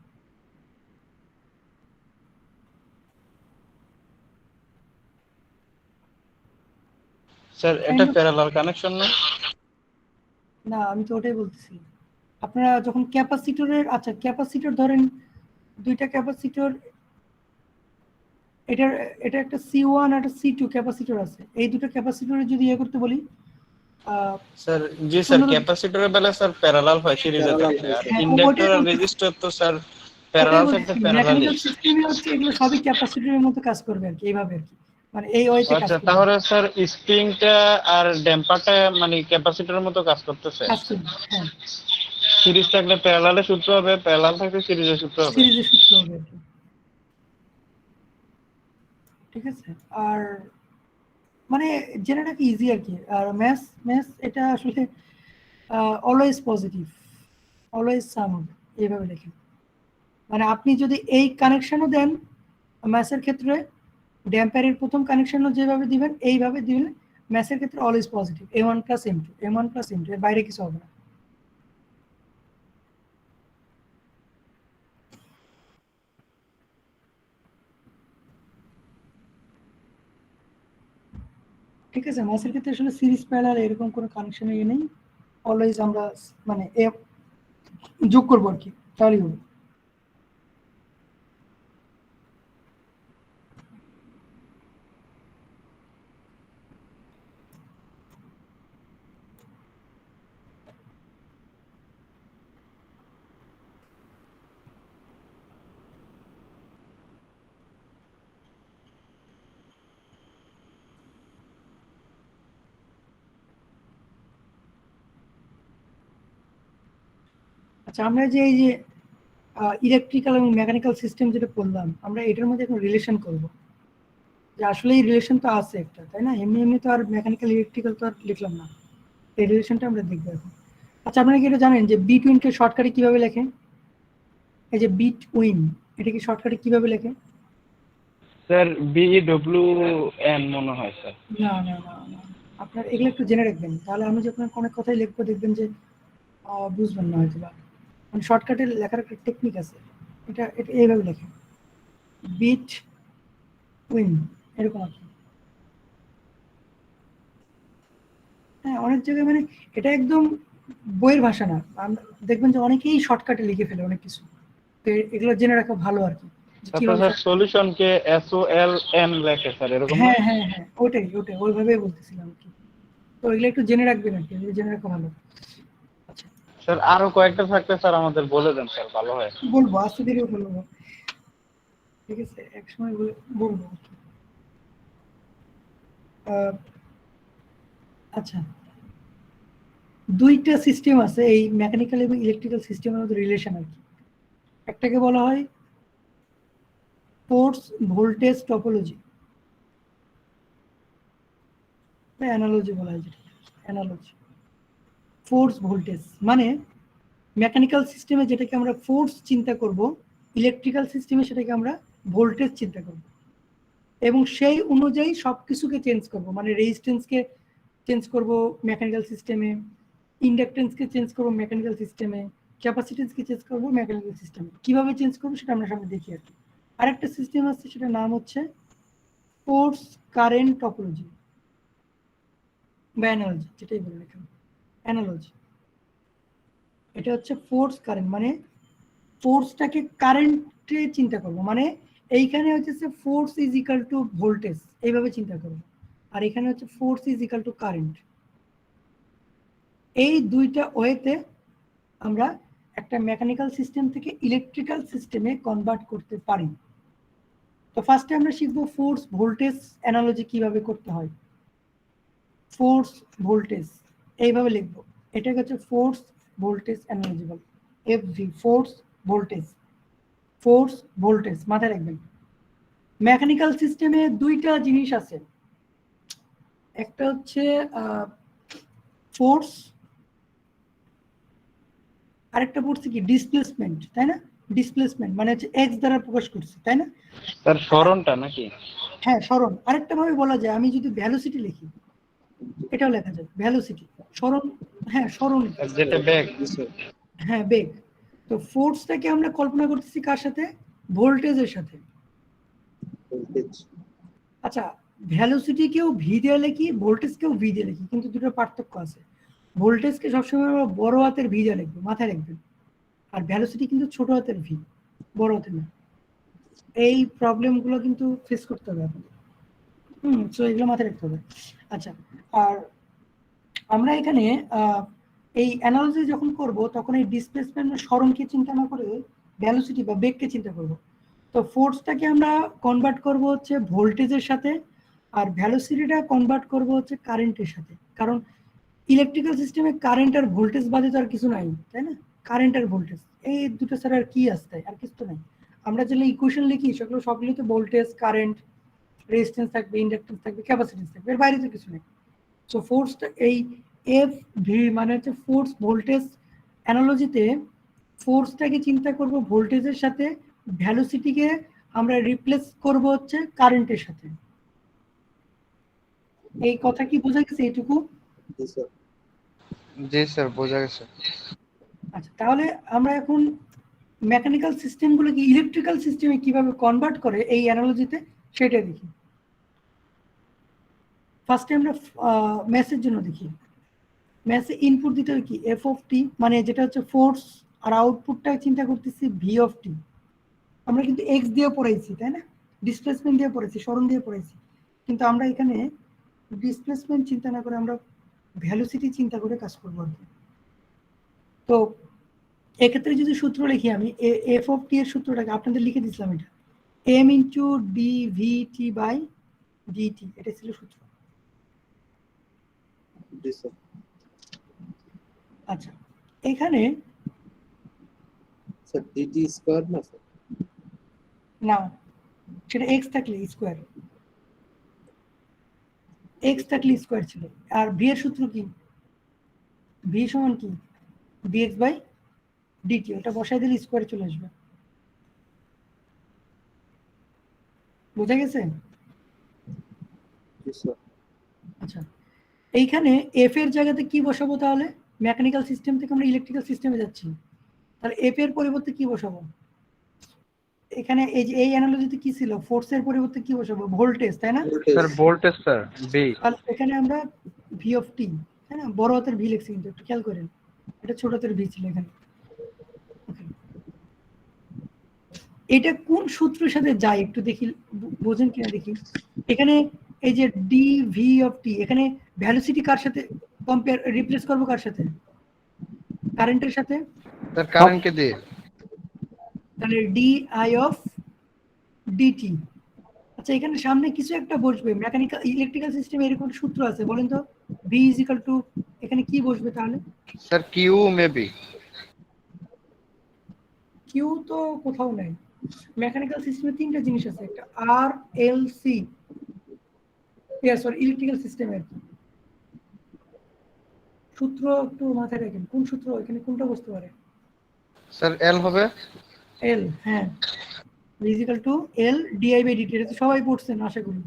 স্যার এটা প্যারালাল কানেকশন না? না, আমি তো ওটাই বলতেছি। আপনারা যখন ক্যাপাসিটরের, আচ্ছা ক্যাপাসিটর ধরেন দুইটা ক্যাপাসিটর, এটার এটা একটা C1 আর একটা C2 ক্যাপাসিটর আছে, এই দুটো ক্যাপাসিটরে যদি ইয়ে করতে বলি, স্যার জি স্যার, ক্যাপাসিটরের বেলা স্যার প্যারালাল হয় সিরিজে থাকে, আর ইন্ডাক্টর আর রেজিস্টর তো স্যার প্যারালাল থাকতে প্যারালালই। মেকানিক্যাল সিস্টেমে হচ্ছে এগুলো সবই ক্যাপাসিটরের মতো কাজ করবে আর কি, এইভাবে আর কি, মানে এই ওয়েতে কাজ আচ্ছা, করবে। তাহলে স্যার স্প্রিংটা আর ড্যাম্পারটা মানে ক্যাপাসিটরের মতো কাজ করতেছে। কাজ করবে, হ্যাঁ। সিরিজ থাকলে প্যারালালে সূত্র হবে, প্যারালাল থাকলে সিরিজে সূত্র হবে। সিরিজের সূত্র হবে আর কি। ঠিক আছে, আর মানে জেনাটাকে ইজি আর কি। আর ম্যাথস ম্যাথস এটা আসলে অলওয়েজ পজিটিভ, অলওয়েজ সাম হবে, এইভাবে লেখেন। মানে আপনি যদি এই কানেকশনও দেন ম্যাথসের ক্ষেত্রে, ড্যাম্পারের প্রথম কানেকশনও যেভাবে দিবেন এইভাবে দিবেন, ম্যাথসের ক্ষেত্রে always positive, M1 plus M2, M1 plus M2, এর বাইরে কিছু হবে না। ঠিক আছে, ম্যাথসের ক্ষেত্রে আসলে সিরিজ প্যারালাল এরকম কোনো কানেকশন নেই, অলওয়েজ আমরা মানে যোগ করবো আর কি, তাহলেই হবে। আচ্ছা, আমরা যে এই যে ইলেকট্রিক্যাল এবং মেকানিক্যাল সিস্টেম যেটা পড়লাম, আমরা এটার মধ্যে এখন রিলেশন করব, যে আসলে এই রিলেশন তো আছে একটা, তাই না? এমনি এমনি তো আর মেকানিক্যাল ইলেকট্রিক্যাল তো আর লিখলাম না, এই রিলেশনটা আমরা দেখবো এখন। আচ্ছা, আপনারা কি এটা জানেন যে বিটুইনকে শর্টকাটে কিভাবে লেখে? এই যে বিটউইন, এটা কি শর্টকাটে কিভাবে লেখে? স্যার BWN মনে হয় স্যার। না না না না, আপনার এগুলো একটু জেনে রাখবেন, তাহলে আমি যখন অনেক কথাই লিখবো দেখবেন যে বুঝবেন না হয়তো বা। মানে শর্টকাটে লেখার একটা টেকনিক আছে, এটা এটা এইভাবে লেখে, বিট উইন, এরকম আর কি। হ্যাঁ, অনেক জায়গায় মানে এটা একদম বইয়ের ভাষা না, আমরা দেখবেন যে অনেকেই শর্টকাটে লিখে ফেলে অনেক কিছু, তো এগুলো জেনে রাখা ভালো আর কি, যে তারপর কিভাবে স্যার সলিউশনকে SOLN লেখে স্যার, এরকম না? হ্যাঁ হ্যাঁ হ্যাঁ, ওটাই ওটাই ওইভাবেই বলতেছিলাম আর কি। তো এগুলো একটু জেনে রাখবেন আর কি, এগুলো জেনে রাখা ভালো। আচ্ছা, স্যার আরো কয়েকটা থাকলে স্যার আমাদের বলে দেন স্যার, ভালো হয়। বলবো আস্তে ধীরে বলবো, ঠিক আছে, এক সময় বলবো। আচ্ছা, দুইটা সিস্টেম আছে এই মেকানিক্যাল এবং ইলেকট্রিক্যাল সিস্টেমের মধ্যে রিলেশন আর কি। একটাকে বলা হয় ফোর্স ভোল্টেজ টপোলজি, অ্যানালজি বলা হয়, যেটা অ্যানালজি। ফোর্স ভোল্টেজ মানে মেকানিক্যাল সিস্টেমে যেটাকে আমরা ফোর্স চিন্তা করব, ইলেকট্রিক্যাল সিস্টেমে সেটাকে আমরা ভোল্টেজ চিন্তা করব, এবং সেই অনুযায়ী সবকিছুকে চেঞ্জ করব। মানে রেজিস্ট্যান্সকে চেঞ্জ করব মেকানিক্যাল সিস্টেমে, ইন্ডাকটেন্সকে চেঞ্জ করব মেকানিক্যাল সিস্টেমে, ক্যাপাসিটেন্সকে চেঞ্জ করব মেকানিক্যাল সিস্টেমে। কিভাবে চেঞ্জ করব সেটা আমরা সামনে দেখি আর কি। আরেকটা সিস্টেম আছে, সেটার নাম হচ্ছে ফোর্স কারেন্ট টপোলজি বা অ্যানালজি, যেটাই বলে এখানে অ্যানালজি। এটা হচ্ছে ফোর্স কারেন্ট, মানে ফোর্সটাকে কারেন্টে চিন্তা করবো, মানে এইখানে হচ্ছে force is equal two voltage, এইভাবে চিন্তা করবো, আর এখানে হচ্ছে force is equal two current. এই দুইটা ওয়েতে আমরা একটা মেকানিক্যাল সিস্টেম থেকে ইলেকট্রিক্যাল সিস্টেমে কনভার্ট করতে পারি। তো ফার্স্টে আমরা শিখবো ফোর্স ভোল্টেজ অ্যানালজি কিভাবে করতে হয়। ফোর্স ভোল্টেজ এইভাবে লিখবো, এটাকে হচ্ছে ফোর্স ভোল্টেজ অ্যানালজি বলে, FV, force voltage. Force voltage মাথায় রাখবেন। মেকানিক্যাল সিস্টেমে দুইটা জিনিস আছে, একটা হচ্ছে ফোর্স, আরেকটা পড়ছে কি ডিসপ্লেসমেন্ট, তাই না? ডিসপ্লেসমেন্ট মানে হচ্ছে এক্স দ্বারা প্রকাশ করছে, তাই না? স্যার সরণটা নাকি? হ্যাঁ, সরণ। আরেকটা ভাবে বলা যায়, আমি যদি ভ্যালোসিটি লিখি, এটাও লেখা যায় ভ্যালোসিটি, সরণ। হ্যাঁ, সরণ, যেটা বেগ। হ্যাঁ বেগ। তো ফোর্সটাকে আমরা কল্পনা করতেছি কার সাথে? ভোল্টেজের সাথে। আচ্ছা, ভ্যালোসিটিকেও ভি দিয়ে লিখি, ভোল্টেজকেও ভি দিয়ে লিখি, কিন্তু দুটো পার্থক্য আছে। ভোল্টেজকে সবসময় আমরা বড় হাতের ভি দিয়ে লিখবো, মাথায় রাখবেন, আর ভ্যালোসিটি কিন্তু ছোট হাতের ভি, বড় হাতের না। এই প্রবলেমগুলো কিন্তু ফেস করতে হবে আপনাদের। সো এগুলো মাথায় রাখতে হবে। আচ্ছা, আর আমরা এখানে এই অ্যানালিসিস যখন করব, তখন এই ডিসপ্লেসমেন্ট সরণকে চিন্তা না করে ভ্যালোসিটি বা বেগকে চিন্তা করব। তো ফোর্সটাকে আমরা কনভার্ট করব হচ্ছে ভোল্টেজের সাথে, আর ভ্যালোসিটিটা কনভার্ট করব হচ্ছে কারেন্টের সাথে। কারণ ইলেকট্রিক্যাল সিস্টেমে কারেন্ট আর ভোল্টেজ বাদে তো আর কিছু নাই, তাই না? কারেন্ট আর ভোল্টেজ, এই দুটো ছাড়া আর কি আসছে? আর কিছু তো নাই। আমরা যেগুলো ইকুয়েশন লিখি সেগুলো সবগুলো তো ভোল্টেজ, কারেন্ট, রেজিস্ট্যান্স থাকবে, ইন্ডাকটেন্স থাকবে, ক্যাপাসিটেন্স থাকবে, এর বাইরে তো কিছু নেই। সো ফোর্সটা এই এফ ভি মানে হচ্ছে ফোর্স ভোল্টেজ অ্যানালজিতে ফোর্সটাকে চিন্তা করব ভোল্টেজের সাথে, ভ্যালোসিটিকে আমরা রিপ্লেস করব হচ্ছে কারেন্টের সাথে। এই কথা কি বোঝা গেছে এইটুকু? জি স্যার, বোঝা গেছে। আচ্ছা, তাহলে আমরা এখন মেকানিক্যাল সিস্টেমগুলোকে ইলেকট্রিক্যাল সিস্টেমে কিভাবে কনভার্ট করে এই অ্যানালজিতে সেটা দেখি। ফার্স্টে আমরা ম্যাথের জন্য দেখি। ম্যাথে ইনপুট দিতে হবে কি এফ অফ টি, মানে যেটা হচ্ছে ফোর্স, আর আউটপুটটা চিন্তা করতেছি ভি অফ টি। আমরা কিন্তু এক্স দিয়ে পড়াইছি, তাই না? ডিসপ্লেসমেন্ট দিয়ে পড়েছি, সরণ দিয়ে পড়েছি, কিন্তু আমরা এখানে ডিসপ্লেসমেন্ট চিন্তা না করে আমরা ভ্যালোসিটি চিন্তা করে কাজ করবো আর কি। তো এক্ষেত্রে যদি সূত্র লিখি আমি, এফ অফ টি এর সূত্রটাকে আপনাদের লিখে দিচ্ছিলাম, এটা m into d v t by dt, এটা ছিল সূত্র। আচ্ছা, এখানে স্যার ডিটি স্কয়ার না স্যার? না, সেটা এক্স থাকলে স্কোয়ার, এক্স থাকলে স্কোয়ার ছিল। আর ভি এর সূত্র কি? ভি সমান কি? ডিএক্স বাই ডিটি, ওটা বসাই দিলে স্কোয়ার চলে আসবে। বোঝা গেছে? জি স্যার। আচ্ছা, এইখানে এফ এর জায়গাতে কি বসাবো তাহলে? মেকানিক্যাল সিস্টেম থেকে আমরা ইলেকট্রিক্যাল সিস্টেমে যাচ্ছি, তাহলে এফ এর পরিবর্তে কি বসাবো? এখানে এই যে এই অ্যানালজিতে কি ছিল? ফোর্সের পরিবর্তে কি বসাবো? ভোল্টেজ, তাই না? Sir voltage sir b. তাহলে এখানে আমরা ভি অফ টি, তাই না, বড় হাতের ভি লিখছি, কিন্তু একটু খেয়াল করেন এটা ছোট হাতের ভি ছিল এখানে। Okay. এটা কোন সূত্রের সাথে যায় একটু দেখি, বোঝেন কিনা দেখি। এখানে এই যে ডি ভি অফ টি, এখানে ভ্যালোসিটি কার সাথে কম্পেয়ার, রিপ্লেস করবো কার সাথে? কারেন্টের সাথে। স্যার কারেন্টকে দিয়ে। তাহলে ডি আই অফ ডিটি। আচ্ছা, এখানে সামনে কিছু একটা বসবে, মেকানিক্যাল ইলেকট্রিক্যাল সিস্টেমে এরকম একটা সূত্র আছে, বলেন তো ভি ইজ ইকুয়াল টু, এখানে কি বসবে তাহলে? Sir Q maybe. কিউ তো কোথাও নাই। মেকানিক্যাল সিস্টেমে তিনটা জিনিস আছে, একটা আর এল সি, সরি ইলেকট্রিক্যাল সিস্টেমের সূত্র একটু মাথায় রাখেন, কোন সূত্র এখানে কোনটা বসতে পারে? স্যার এল হবে। এল, হ্যাঁ, is equal to L di by dt, এটা তো সবাই পড়ছেন আশা করি।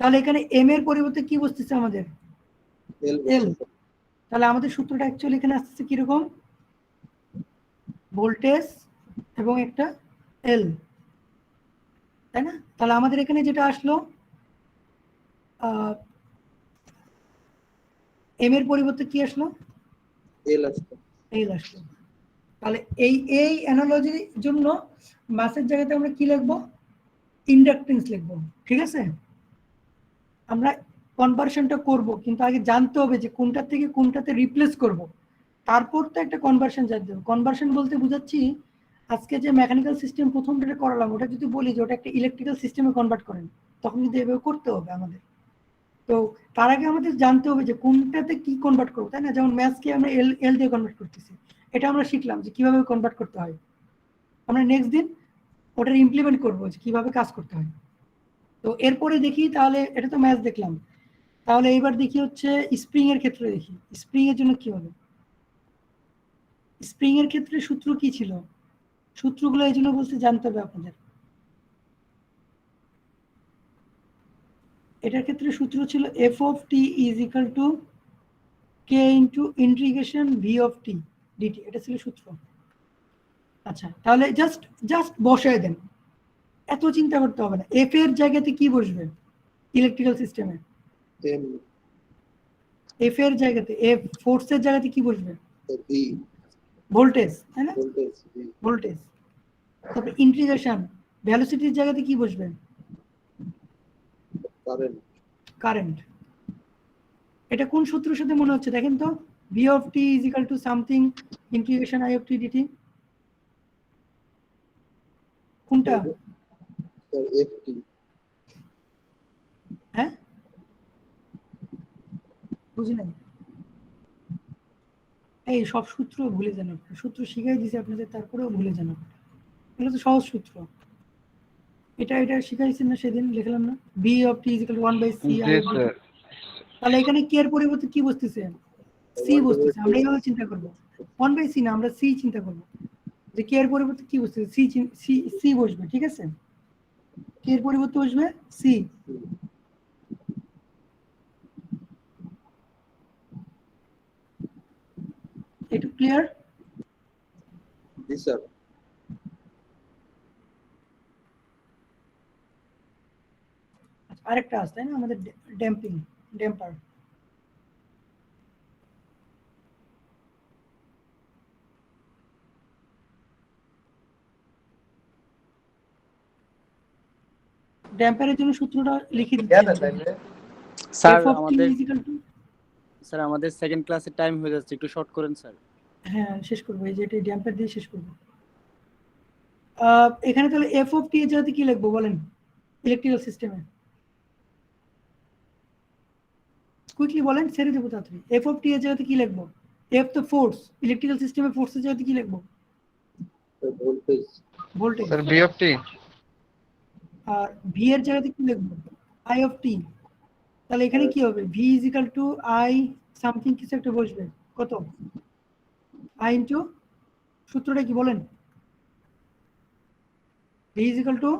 তাহলে এখানে এম এর পরিবর্তে কি বসতেছে আমাদের? এল। তাহলে আমাদের সূত্রটা অ্যাকচুয়ালি এখানে আসছে কিরকম? ভোল্টেজ এবং একটা এল, তাই না? তাহলে আমাদের এখানে যেটা আসলো, এম এর পরিবর্তে কি আসলো? এল আসলো। এল আসলো। তাহলে এই অ্যানালজির জন্য মাসের জায়গাতে আমরা কি লিখবো? ইন্ডাকটেন্স লিখবো, ঠিক আছে? আমরা কনভার্সনটা করব, কিন্তু আগে জানতে হবে যে কোনটা থেকে কোনটাতে রিপ্লেস করব, তারপর তো একটা কনভার্সন জানতে হবে। কনভার্সন বলতে বুঝাচ্ছি, আজকে যে মেকানিক্যাল সিস্টেম প্রথম যেটা করালাম, ওটা যদি বলি যে ওটা একটা ইলেকট্রিক্যাল সিস্টেমে কনভার্ট করেন, তখন কিন্তু এভাবে করতে হবে আমাদের। তো তার আগে আমাদের জানতে হবে যে কোনটাতে কি কনভার্ট করবো, তাই না? যেমন ম্যাথকে আমরা এল এল দিয়ে কনভার্ট করতেছি, এটা আমরা শিখলাম যে কিভাবে কনভার্ট করতে হয়। আমরা নেক্সট দিন ওটার ইমপ্লিমেন্ট করবো যে কিভাবে কাজ করতে হয়। তো এরপরে দেখি, তাহলে এটা তো ম্যাথ দেখলাম, তাহলে এইবার দেখি হচ্ছে স্প্রিং এর ক্ষেত্রে দেখি, স্প্রিং এর জন্য কি হবে? স্প্রিং এর ক্ষেত্রে সূত্র কি ছিল? সূত্রগুলো এই জন্য বলতে জানতে হবে আপনাদের। এটার ক্ষেত্রে সূত্র ছিল f of T is equal to k into integration v of T dt, এটা ছিল সূত্র। আচ্ছা, তাহলে জাস্ট বসায় দেন, এত চিন্তা করতে হবে না। এফ এর জায়গাতে কি বসবে ইলেকট্রিক্যাল সিস্টেমে? এম। এফ এর জায়গাতে, এফ ফোর্সের জায়গাতে কি বসবে? ভি। ভোল্টেজ, তাই না? Voltage V. ভোল্টেজ। তারপরে ইন্টিগ্রেশন, ভ্যালোসিটির জায়গাতে কি বসবে? কারেন্ট। কারেন্ট। এটা কোন সূত্রের সাথে মনে হচ্ছে দেখেন তো? V of T is equal to something integration I of T DT, কোনটা? Sir F T. হ্যাঁ, বুঝি নাই। এই সব সূত্র ভুলে যান, সূত্র শিখাই দিয়েছে আপনাদের, তারপরেও ভুলে যান। এগুলো তো সহজ সূত্র। এটা শিখাইছেন না সেদিন, লিখলাম না? V of T is equal to 1/c I of dt. তাহলে এখানে কে এর পরিবর্তে কি বসতেছে? সি বসতেছে। আমরা এইভাবে চিন্তা করব, 1/c না, আমরা সি চিন্তা করব, যে কে এর পরিবর্তে কি বসতেছে? সি বসবে, ঠিক আছে? কে এর পরিবর্তে বসবে সি। একটু ক্লিয়ার? জি স্যার। আরেকটা আছে, তাই না, আমাদের ড্যাম্পিং, ড্যাম্পার। ড্যাম্পারের জন্য সূত্রটা লিখে দিচ্ছি। স্যার F of t আমাদের is equal to, স্যার আমাদের সেকেন্ড ক্লাসের টাইম হয়ে যাচ্ছে, একটু শর্ট করেন স্যার। হ্যাঁ শেষ করবো, এই যে এটা ড্যাম্পার দিয়ে শেষ করবো। এখানে তাহলে এফ অফ টি এর জায়গাতে কি লিখবো বলেন ইলেকট্রিক্যাল সিস্টেমে? কুইকলি বলেন, ছেড়ে দেবো তাড়াতাড়ি। এফ অফ টি এর জায়গাতে কি লিখবো? এফ তো ফোর্স, ইলেকট্রিক্যাল সিস্টেমে ফোর্সের জায়গাতে কি লিখবো? Voltage. Voltage. Sir v of t. আর ভি এর জায়গাতে কি লিখবো? I of t. তাহলে এখানে কি হবে? V is equal to I something কিছু একটা বসবে। কত? আই ইন্টু সূত্রটা কি বলেন? ভি ইজ ইকাল টু,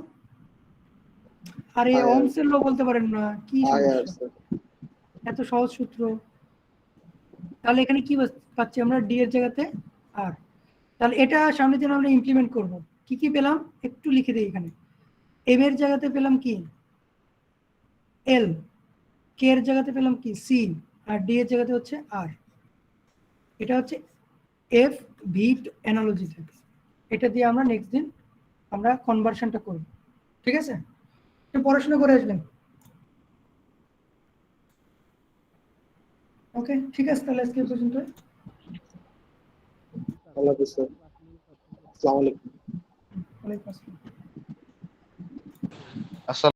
আরে IR ওহমস এর ল বলতে পারেন না, কি IR সমস্যা? স্যার। এত সহজ সূত্র। তাহলে এখানে কি পাচ্ছি আমরা? ডি এর জায়গাতে আর। তাহলে এটা সামনে দিন আমরা ইমপ্লিমেন্ট করব। কি কি পেলাম একটু লিখে দিই এখানে। এম এর জায়গাতে পেলাম কি? এল। কে এর জায়গাতে পেলাম কি? সি। আর ডি এর জায়গাতে হচ্ছে আর। এটা হচ্ছে এফ ভি অ্যানালজি থেকে। এটা দিয়ে আমরা নেক্সট দিন আমরা কনভার্সনটা করব। ঠিক আছে, একটু পড়াশোনা করে আসবেন। ওকে, ঠিক আছে, তাহলে আজকে এই পর্যন্ত। আল্লাহ হাফেজ স্যার। আসসালামু আলাইকুম। ওয়ালাইকুম আসসালাম। আসসালাম।